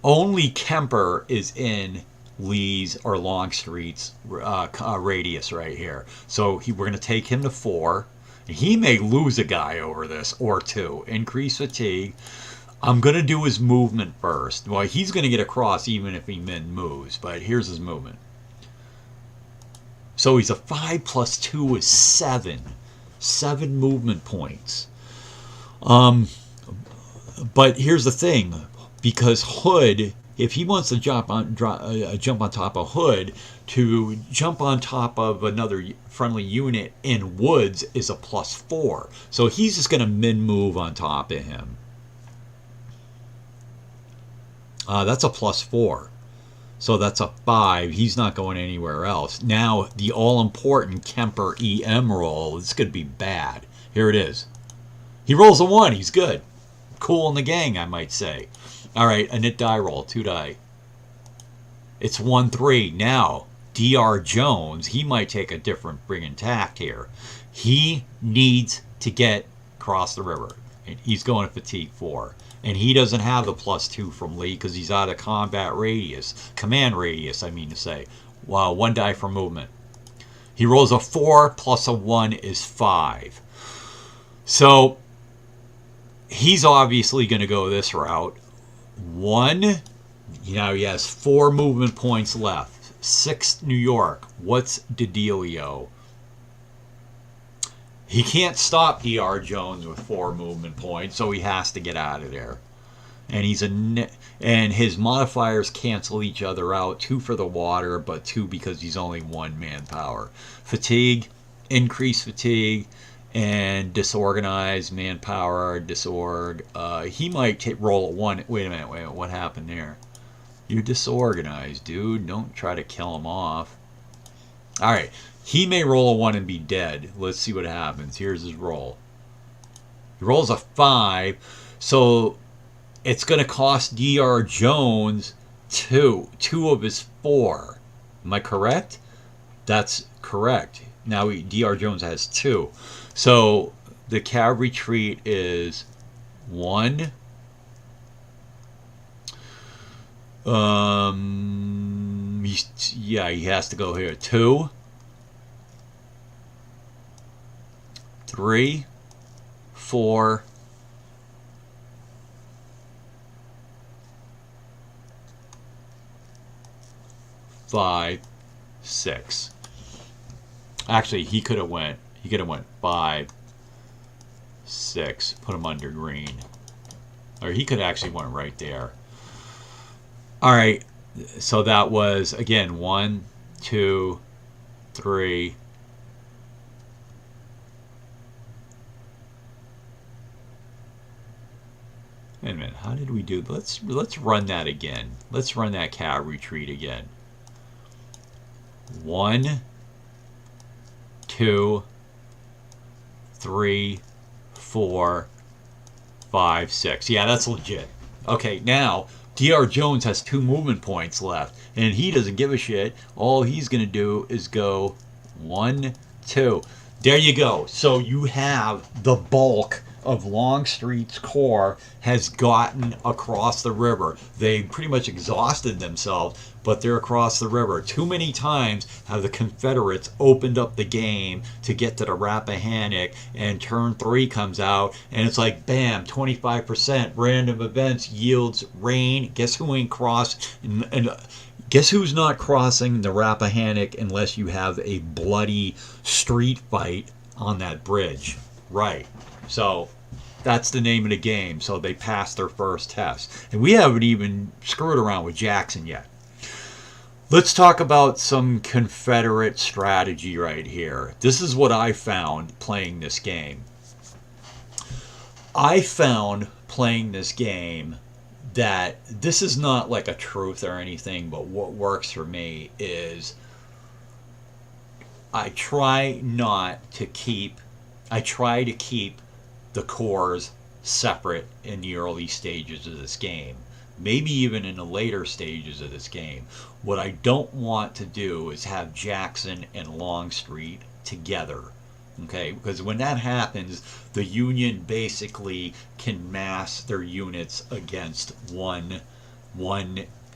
only Kemper is in Lee's or Longstreet's radius right here. So we're going to take him to 4. He may lose a guy over this or 2. Increase fatigue. I'm going to do his movement first. Well, he's going to get across even if he moves, but here's his movement. So he's a 5 plus 2 is 7. 7 movement points. But here's the thing, because Hood, if he wants to jump on top of Hood, to jump on top of another friendly unit in woods is a plus 4. So he's just going to move on top of him. That's a plus 4. So that's a 5. He's not going anywhere else. Now, the all-important Kemper EM roll is going to be bad. Here it is. He rolls a 1. He's good. Cool in the gang, I might say. All right, a knit die roll, 2 die. It's 1-3. Now, Dr. Jones, he might take a different friggin' tact here. He needs to get across the river. He's going to fatigue 4. And he doesn't have the plus 2 from Lee because he's out of combat radius. Command radius, I mean to say. Wow, 1 die for movement. He rolls a 4 plus a 1 is 5. So he's obviously going to go this route. 1, he has 4 movement points left. 6 New York. What's the dealio? He can't stop Dr. Jones with 4 movement points, so he has to get out of there. and and his modifiers cancel each other out. 2 for the water, but 2 because he's only 1 manpower. Fatigue, increased fatigue, and disorganized manpower, disorg. He might roll a 1. Wait a minute, what happened there? You're disorganized, dude. Don't try to kill him off. All right, he may roll a 1 and be dead. Let's see what happens. Here's his roll. He rolls a 5, so it's going to cost Dr. Jones 2 of his 4. Am I correct? That's correct. Now Dr. Jones has 2. So the cav retreat is 1. He has to go here. 2, 3, 4, 5, 6. Actually, he could have went 5, 6. Put him under green, or he could actually went right there. All right, so that was again 1, 2, 3. Wait a minute, how did we do? Let's run that again. Let's run that cav retreat again. 1, 2, 3, 4, 5, 6. Yeah, that's legit. Okay, now Dr. Jones has 2 movement points left, and he doesn't give a shit. All he's gonna do is go 1, 2. There you go. So you have the bulk of Longstreet's corps has gotten across the river. They pretty much exhausted themselves, but they're across the river. Too many times have the Confederates opened up the game to get to the Rappahannock, and turn 3 comes out, and it's like, bam, 25% random events yields rain. Guess who ain't crossed? And guess who's not crossing the Rappahannock unless you have a bloody street fight on that bridge? Right. So that's the name of the game. So they passed their first test. And we haven't even screwed around with Jackson yet. Let's talk about some Confederate strategy right here. This is what I found playing this game. I found playing this game that this is not like a truth or anything, but what works for me is I try to keep the corps separate in the early stages of this game, maybe even in the later stages of this game. What I don't want to do is have Jackson and Longstreet together, okay? Because when that happens, the Union basically can mass their units against one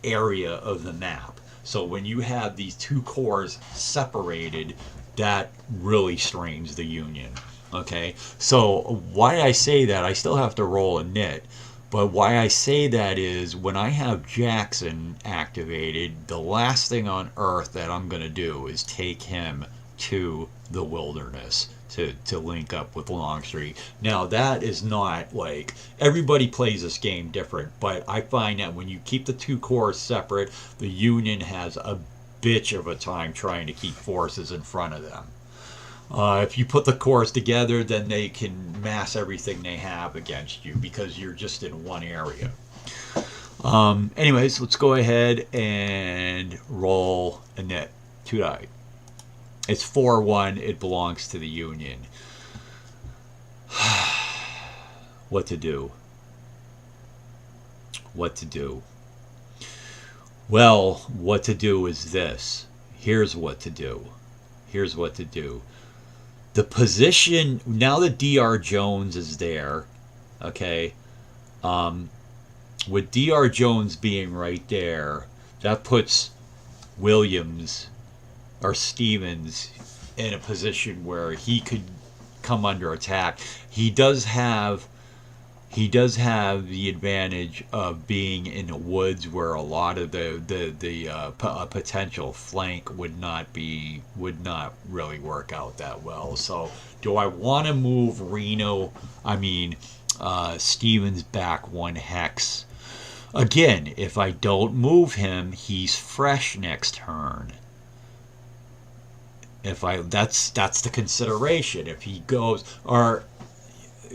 area of the map. So when you have these 2 corps separated, that really strains the Union. Okay, so why I say that, I still have to roll a nit, but why I say that is when I have Jackson activated, the last thing on earth that I'm going to do is take him to the wilderness to link up with Longstreet. Now that is not like, everybody plays this game different, but I find that when you keep the 2 corps separate, the Union has a bitch of a time trying to keep forces in front of them. If you put the corps together, then they can mass everything they have against you because you're just in one area. Anyways, let's go ahead and roll a net. 2 die. It's 4-1. It belongs to the Union. What to do? What to do? Well, what to do is this. Here's what to do. Here's what to do. The position, now that Dr. Jones is there, okay, with Dr. Jones being right there, that puts Williams or Stevens in a position where he could come under attack. He does have the advantage of being in the woods where a lot of the potential flank would not really work out that well. So do I want to move Stevens back 1 hex? Again, if I don't move him, he's fresh next turn. If I that's the consideration. If he goes or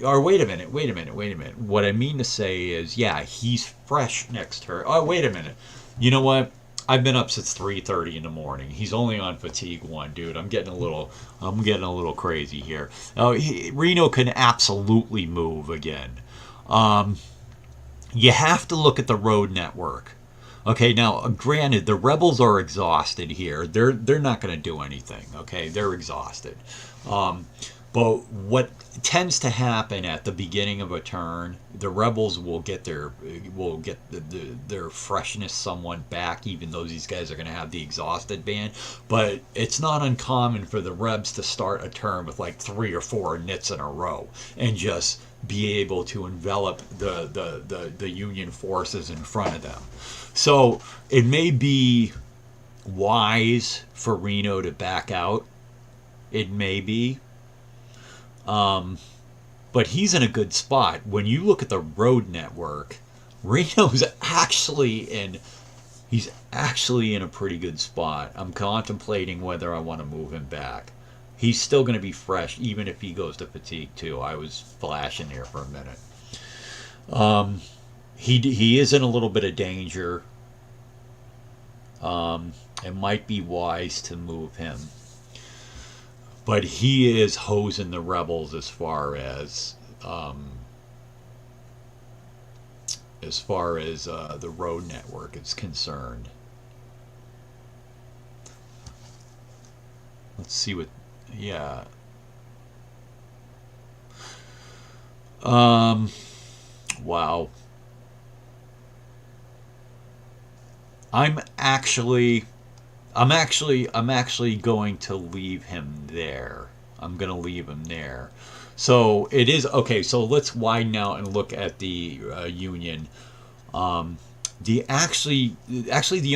wait a minute, wait a minute, wait a minute. What I mean to say is, yeah, he's fresh next turn. Oh, wait a minute. You know what? I've been up since 3:30 in the morning. He's only on fatigue 1, dude. I'm getting a little crazy here. Oh, Reno can absolutely move again. You have to look at the road network. Okay, now granted, the rebels are exhausted here. They're not going to do anything. Okay, they're exhausted. Um, but what tends to happen at the beginning of a turn, the rebels will get their freshness somewhat back, even though these guys are going to have the exhausted band. But it's not uncommon for the rebs to start a turn with like 3 or 4 nits in a row and just be able to envelop the Union forces in front of them. So it may be wise for Reno to back out. It may be. But he's in a good spot. When you look at the road network, Reno's he's actually in a pretty good spot. I'm contemplating whether I want to move him back. He's still going to be fresh, even if he goes to fatigue too. I was flashing there for a minute. He is in a little bit of danger. It might be wise to move him, but he is hosing the rebels as far as the road network is concerned. Let's see what, yeah. Wow. I'm actually going to leave him there. I'm going to leave him there. So it is okay. So let's widen out and look at the Union. The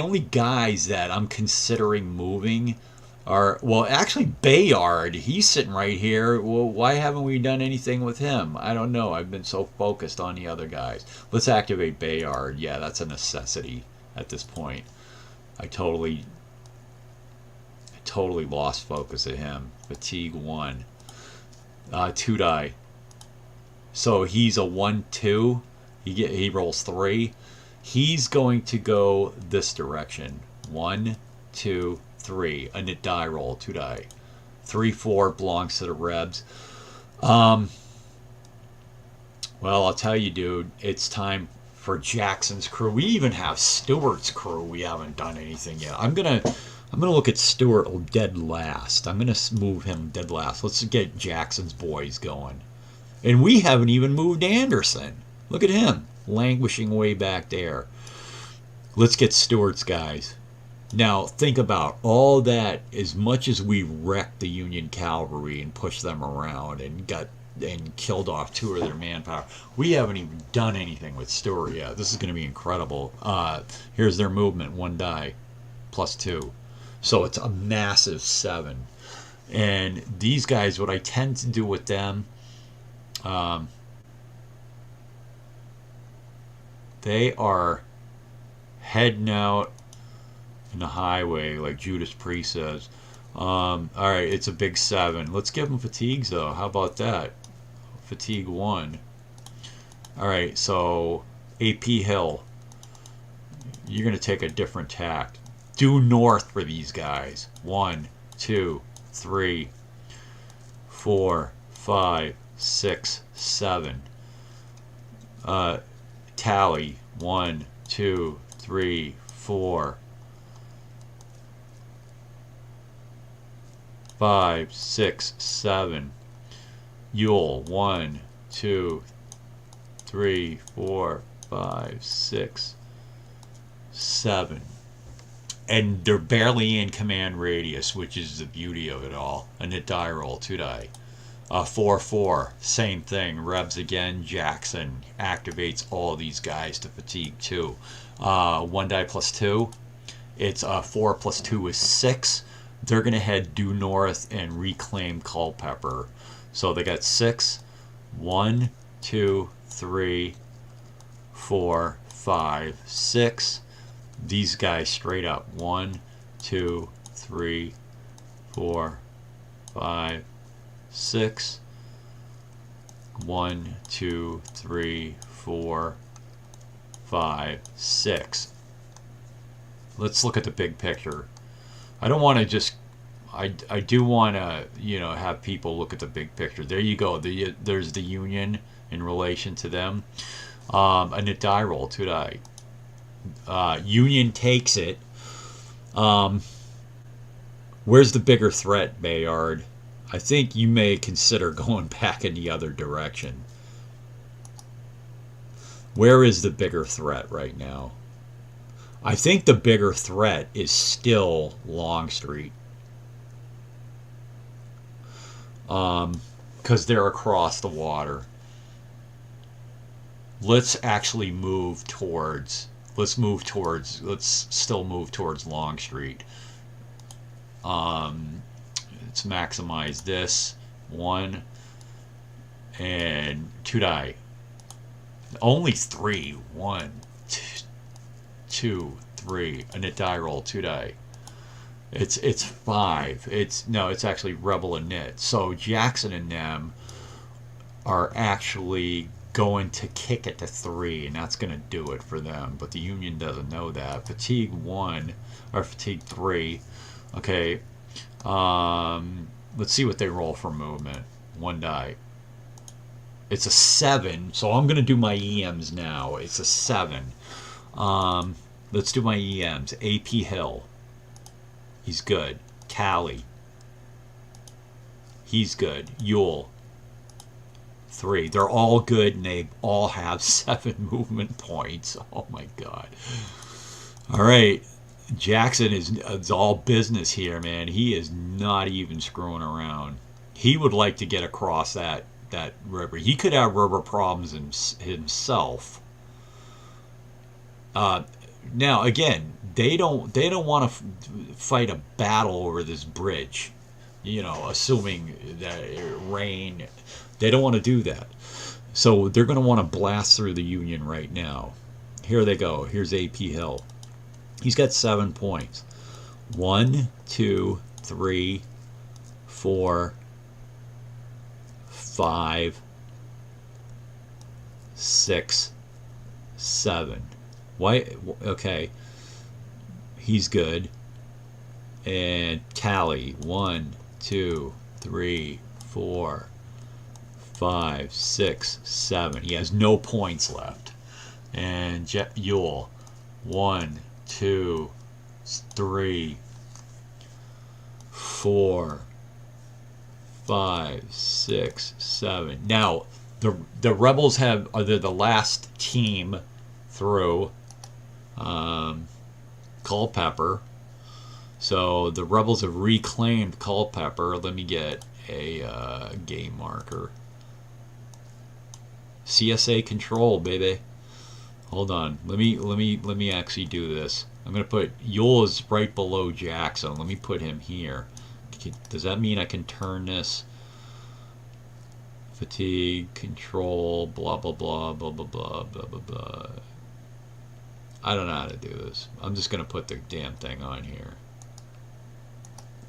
only guys that I'm considering moving are, well, actually Bayard. He's sitting right here. Well, why haven't we done anything with him? I don't know. I've been so focused on the other guys. Let's activate Bayard. Yeah, that's a necessity at this point. I totally lost focus of him. Fatigue 1. 2 die. So he's a 1-2. He rolls 3. He's going to go this direction. 1, 2, 3. A nit die roll. 2 die. 3, 4 belongs to the Rebs. Well, I'll tell you, dude, it's time for Jackson's crew. We even have Stewart's crew. We haven't done anything yet. I'm gonna look at Stewart dead last. I'm gonna move him dead last. Let's get Jackson's boys going. And we haven't even moved Anderson. Look at him, languishing way back there. Let's get Stewart's guys. Now, think about all that. As much as we wrecked the Union cavalry and pushed them around and killed off 2 of their manpower, we haven't even done anything with Stewart yet. This is going to be incredible. Here's their movement. 1 die, plus 2. So it's a massive 7. And these guys, what I tend to do with them, they are heading out in the highway, like Judas Priest says. All right, it's a big 7. Let's give them fatigues, though. How about that? Fatigue 1. All right, so AP Hill, you're going to take a different tact. Due north for these guys. 1, 2, 3, 4, 5, 6, 7. Tally. 1, 2, 3, 4, 5, 6, 7. Yule. 1, 2, 3, 4, 5, 6, 7. And they're barely in command radius, which is the beauty of it all. A nit die roll, 2 die. 4, 4, same thing. Rebs again. Jackson activates all these guys to fatigue 2. 1 die plus 2. It's 4 plus 2 is 6. They're going to head due north and reclaim Culpeper. So they got 6. 1, 2, 3, 4, 5, 6. These guys straight up. 1, 2, 3, 4, 5, 6. 1, 2, 3, 4, 5, 6. Let's look at the big picture. I don't want to just. I do want to, you know, have people look at the big picture. There you go. There's the Union in relation to them. A net die roll, 2 die. Union takes it. Where's the bigger threat, Bayard? I think you may consider going back in the other direction. Where is the bigger threat right now? I think the bigger threat is still Longstreet. Because they're across the water. Let's actually move towards. Let's still move towards Longstreet. Let's maximize this. 1 and 2 die. Only 3. 1, 2, 3. A net die roll, 2 die. It's 5. It's actually Rebel and Knit. So Jackson and them are actually going to kick it to 3, and that's going to do it for them. But the Union doesn't know that. Fatigue 1 or fatigue 3. Okay. Let's see what they roll for movement. 1 die. It's a 7, so I'm going to do my EMs now. It's a 7. Let's do my EMs. AP Hill. He's good. Tally. He's good. Yule. 3. They're all good, and they all have 7 movement points. Oh my god. All right. Jackson is all business here, man. He is not even screwing around. He would like to get across that river. He could have river problems himself. Now again, they don't want to fight a battle over this bridge. You know, assuming that rain, they don't want to do that. So they're going to want to blast through the Union right now. Here they go. Here's AP Hill. He's got 7 points. 1, 2, 3, 4, 5, 6, 7. Why? Okay. He's good. And tally. 1, 2, 3, 4, 5, 6, 7. He has no points left. And Yule. 1, 2, 3, 4, 5, 6, 7. Now the rebels are the last team through Culpeper. So the rebels have reclaimed Culpeper. Let me get a game marker. CSA control, baby. Hold on. Let me actually do this. I'm gonna put Yule is right below Jackson. Let me put him here. Does that mean I can turn this? Fatigue, control, blah blah blah blah blah blah blah blah blah. I don't know how to do this. I'm just gonna put the damn thing on here.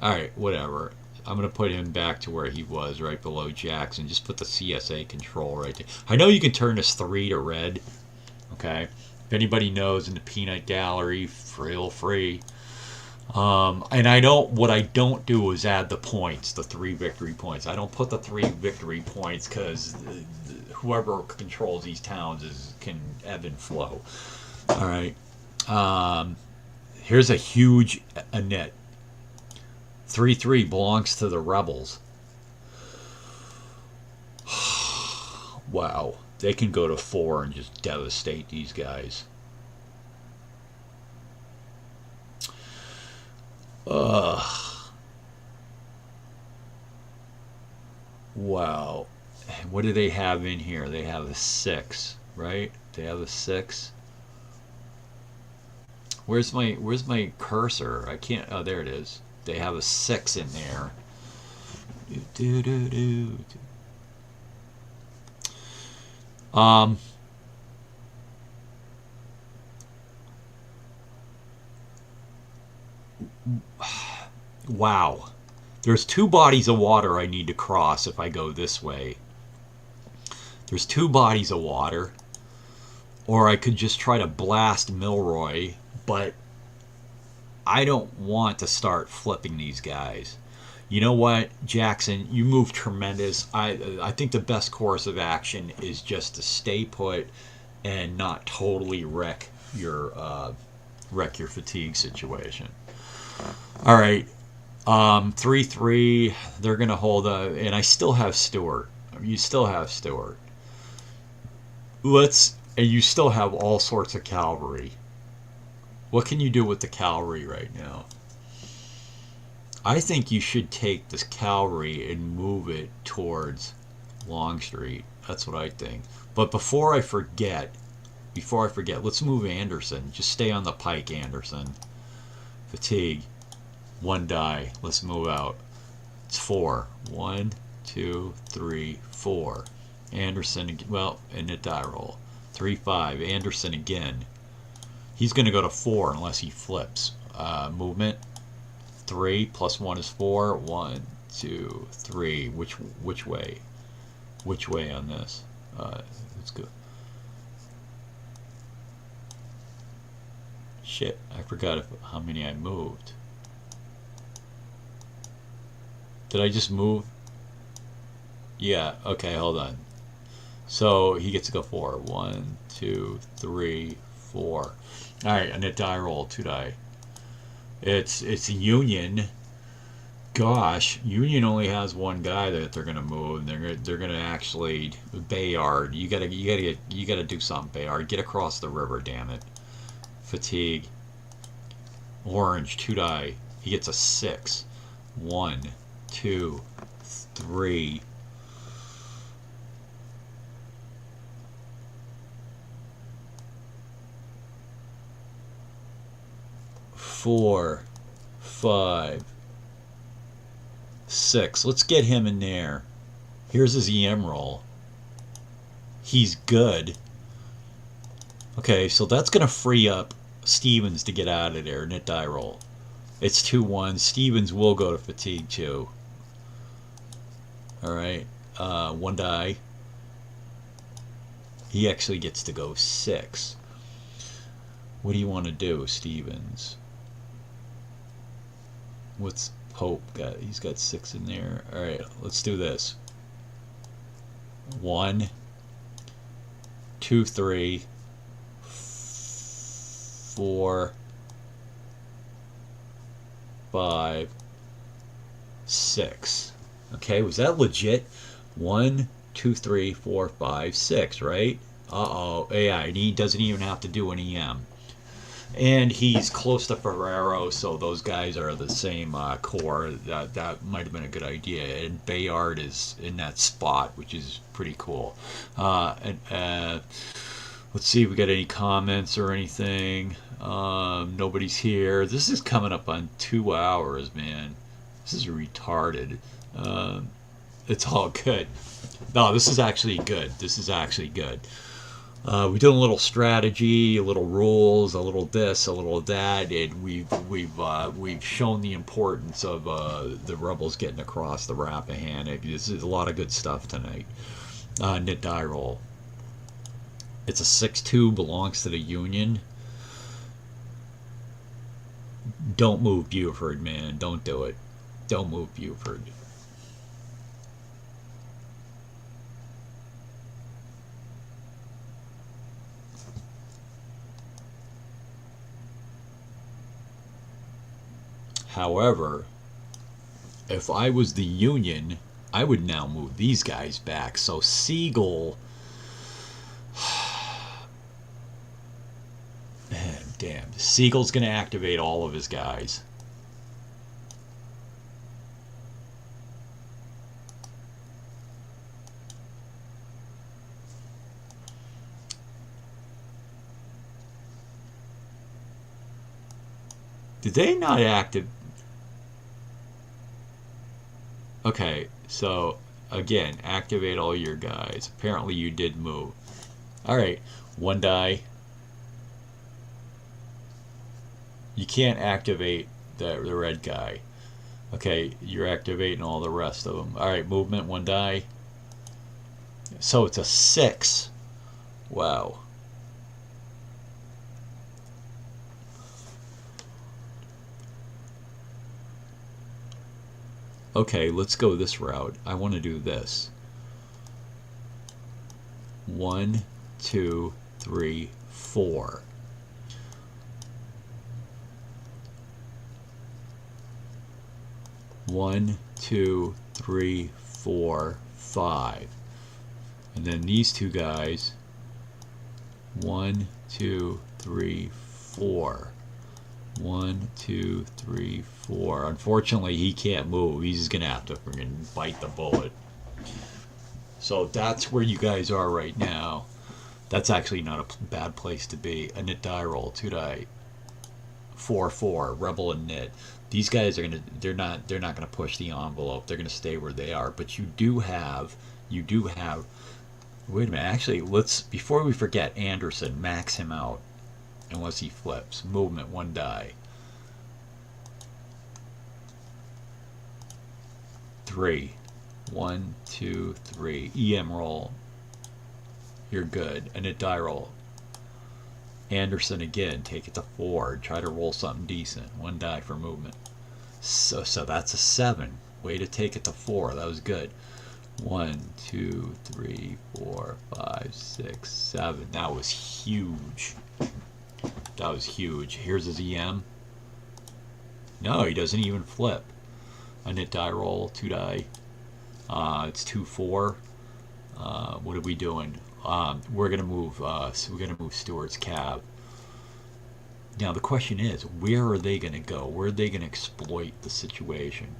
Alright, whatever. I'm gonna put him back to where he was, right below Jackson. Just put the CSA control right there. I know you can turn this 3 to red. Okay, if anybody knows in the peanut gallery, feel free. And what I don't do is add the points, the 3 victory points. I don't put the 3 victory points because whoever controls these towns can ebb and flow. All right. Here's a huge net. 3-3 belongs to the rebels. Wow. They can go to 4 and just devastate these guys. Wow. What do they have in here? They have a 6, right? They have a 6. Where's my cursor? I can't. Oh, there it is. They have a 6 in there. Wow. There's two bodies of water I need to cross if I go this way. There's two bodies of water. Or I could just try to blast Milroy, but I don't want to start flipping these guys. You know what, Jackson? You move tremendous. I think the best course of action is just to stay put and not totally wreck your fatigue situation. All right, 3-3. They're gonna hold and I still have Stewart. You still have Stewart. And you still have all sorts of cavalry. What can you do with the cavalry right now? I think you should take this cavalry and move it towards Longstreet. That's what I think. But before I forget, let's move Anderson. Just stay on the pike, Anderson. Fatigue. One die. Let's move out. It's 4. 1, 2, 3, 4. Anderson, well, and a die roll. 3-5. Anderson again. He's going to go to 4 unless he flips. Movement. 3 plus 1 is 4. 1, 2, 3. Which way? Which way on this? Let's go. Shit, I forgot how many I moved. Did I just move? Yeah, okay, hold on. So he gets to go 4. 1, 2, 3, 4. Alright, and a die roll, 2 die. It's Union. Gosh, Union only has one guy that they're gonna move. They're gonna actually Bayard. You gotta do something, Bayard. Get across the river, damn it. Fatigue. Orange, 2 die. He gets a 6. 1, 2, 3. 4, 5, 6. Let's get him in there. Here's his EM roll. He's good. Okay, so that's going to free up Stevens to get out of there. Net die roll. It's 2-1. Stevens will go to fatigue too. Alright. 1 die. He actually gets to go 6. What do you want to do, Stevens? What's Pope got? He's got 6 in there. Alright, let's do this. 1, 2, 3, 4, 5, 6. Okay, was that legit? 1, 2, 3, 4, 5, 6, right? Uh-oh. Yeah, and he doesn't even have to do an EM. And he's close to Ferrero, so those guys are the same core. That might have been a good idea. And Bayard is in that spot, which is pretty cool. Let's see if we got any comments or anything. Nobody's here. This is coming up on 2 hours, man. This is retarded. It's all good. No, this is actually good. This is actually good. We did a little strategy, a little rules, a little this, a little that, and we've shown the importance of the rebels getting across the Rappahannock. This is a lot of good stuff tonight. Knit die roll. It's a 6-2, belongs to the Union. Don't move Buford, man. Don't do it. Don't move Buford. However, if I was the Union, I would now move these guys back. So Siegel, damn, Siegel's going to activate all of his guys. Did they not active? Okay, so again, activate all your guys. Apparently you did move. Alright, 1 die. You can't activate the red guy. Okay, you're activating all the rest of them. All right, movement, 1 die. So it's a 6. Wow. Okay, let's go this route. I want to do this. 1, 2, 3, 4. One, 2, 3, 4, 5. And then these two guys. 1, 2, 3, 4. 1, 2, 3, 4. Unfortunately, he can't move. He's just gonna have to freaking bite the bullet. So that's where you guys are right now. That's actually not a bad place to be. A knit die roll, 2 die, 4, 4. Rebel and knit. These guys are gonna. They're not gonna push the envelope. They're gonna stay where they are. But you do have. Wait a minute. Actually, let's, before we forget Anderson, max him out. Unless he flips. Movement, 1 die. 3. 1, 2, 3. EM roll. You're good. And a die roll. Anderson again. Take it to 4. Try to roll something decent. 1 die for movement. So that's a 7. Way to take it to 4. That was good. 1, 2, 3, 4, 5, 6, 7. That was huge. That was huge. Here's his EM. No, he doesn't even flip. A knit die roll, 2 die. It's 2, 4. What are we doing? We're gonna move. We're gonna move Stewart's cab. Now the question is, where are they gonna go? Where are they gonna exploit the situation?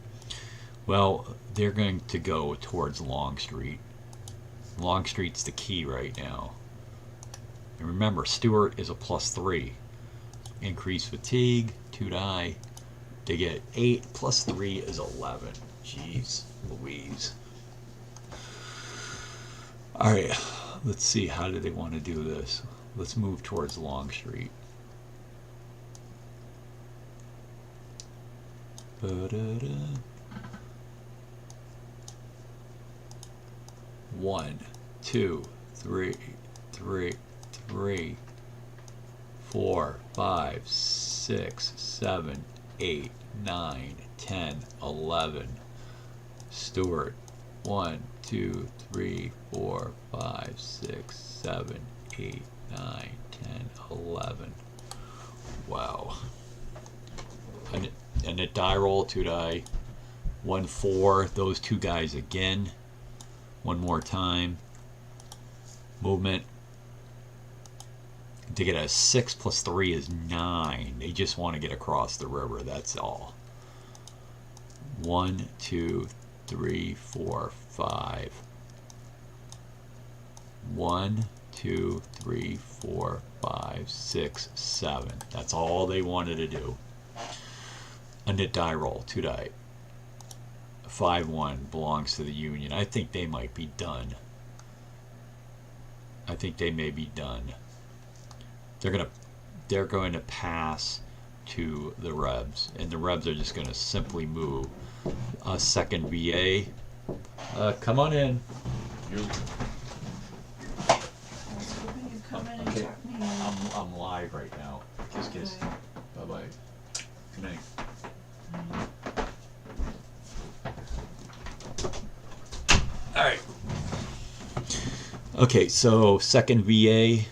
Well, they're going to go towards Longstreet. Longstreet's the key right now. And remember, Stewart is a +3. Increase fatigue, 2 die. They get 8 plus 3 is 11. Jeez Louise. Alright, let's see, how do they want to do this? Let's move towards Longstreet. Ba-da-da. 1, 2, 3, 4, 5, 6, 7, 8, 9, 10, 11. Stewart. 1, 2, 3, 4, 5, 6, 7, 8, 9, 10, 11. Wow. And a die roll, 2 die. 1, 4. Those 2 guys again. 1 more time. Movement. To get a 6 plus 3 is 9. They just want to get across the river, that's all. 1, 2, 3, 4, 5. 1, 2, 3, 4, 5, 6, 7. That's all they wanted to do. A knit die roll, 2 die. 5-1 belongs to the Union. I think they might be done. I think they may be done. They're going to pass to the Rebs, and the Rebs are just going to simply move. Second VA, come on in. Okay. I'm live right now. Kiss. Bye bye. Good night. All right. Okay, so second VA,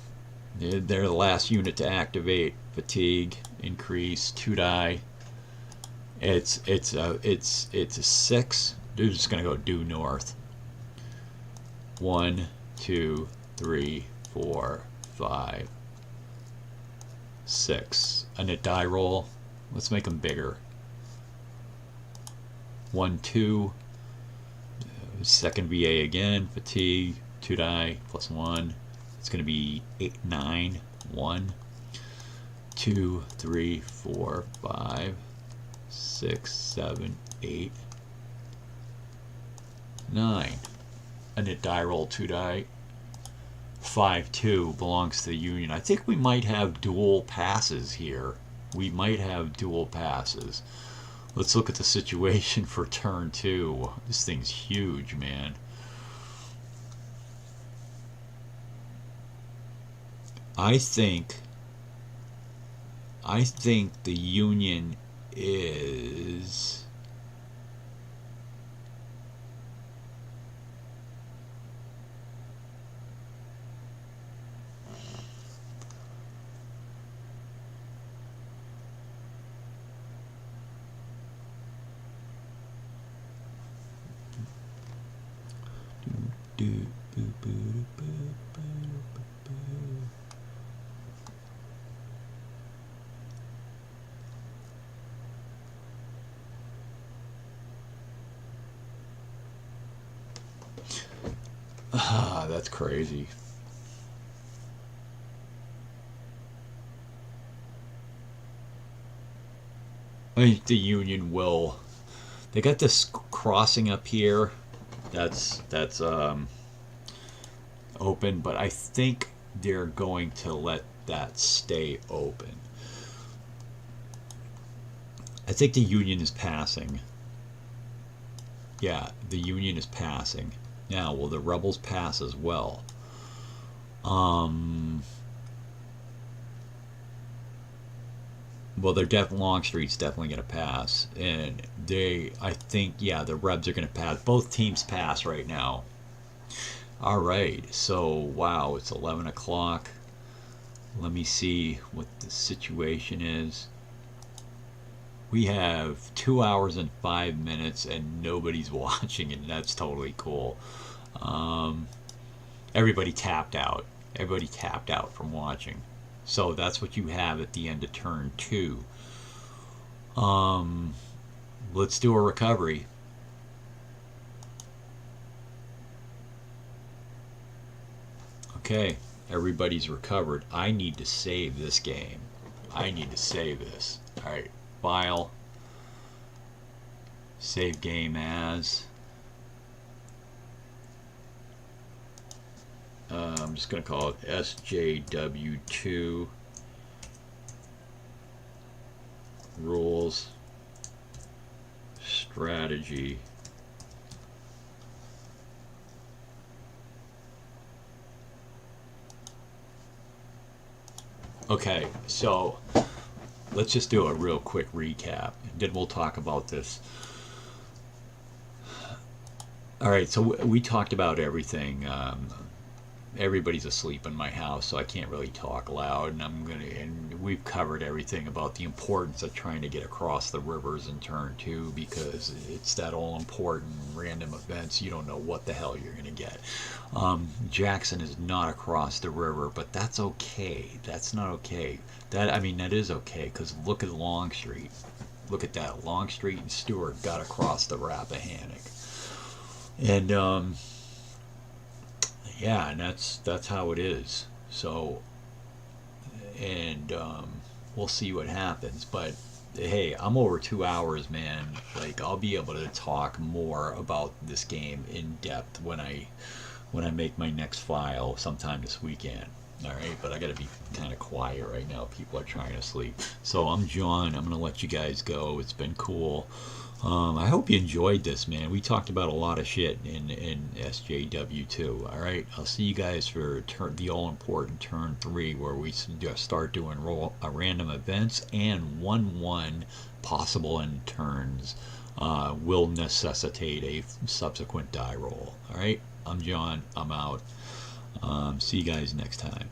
they're the last unit to activate. Fatigue increase, 2 die. It's a 6. They're just gonna go due north. 1, 2, 3, 4, 5, 6. And a die roll. Let's make them bigger. 1, 2. Second VA again. Fatigue, 2 die plus 1. It's going to be 8, 9, 1, 2, 3, 4, 5, 6, 7, 8, 9. And a die roll, 2 die. 5, 2 belongs to the Union. I think we might have dual passes here. We might have dual passes. Let's look at the situation for turn 2. This thing's huge, man. I think the Union is that's crazy. I think the Union will. They got this crossing up here. That's open, but I think they're going to let that stay open. I think the Union is passing. Yeah, the Union is passing. Now, will the rebels pass as well? Well, Longstreet's definitely going to pass, and I think, yeah, the Rebs are going to pass. Both teams pass right now. All right, so wow, it's 11 o'clock. Let me see what the situation is. We have 2 hours and 5 minutes, and nobody's watching, and that's totally cool. Everybody tapped out. Everybody tapped out from watching. So that's what you have at the end of turn 2. Let's do a recovery. Okay, everybody's recovered. I need to save this game. I need to save this. Alright, file. Save game as. I'm just going to call it SJW2 rules strategy. Okay, so let's just do a real quick recap, and then we'll talk about this. All right, so we talked about everything. Everybody's asleep in my house, so I can't really talk loud, and we've covered everything about the importance of trying to get across the rivers in turn 2, because it's that all important random events. You don't know what the hell you're going to get. Jackson is not across the river, but that's okay. That's not okay. That is okay, because look at Longstreet. Look at that. Longstreet and Stewart got across the Rappahannock. And yeah, and that's how it is. So, and we'll see what happens. But hey, I'm over 2 hours, man. Like, I'll be able to talk more about this game in depth when I make my next file sometime this weekend. All right, but I got to be kind of quiet right now. People are trying to sleep. So I'm John. I'm gonna let you guys go. It's been cool. I hope you enjoyed this, man. We talked about a lot of shit in SJW2. All right, I'll see you guys for the all-important turn 3, where we start doing random events, and 1-1 possible end turns will necessitate a subsequent die roll. All right, I'm John. I'm out. See you guys next time.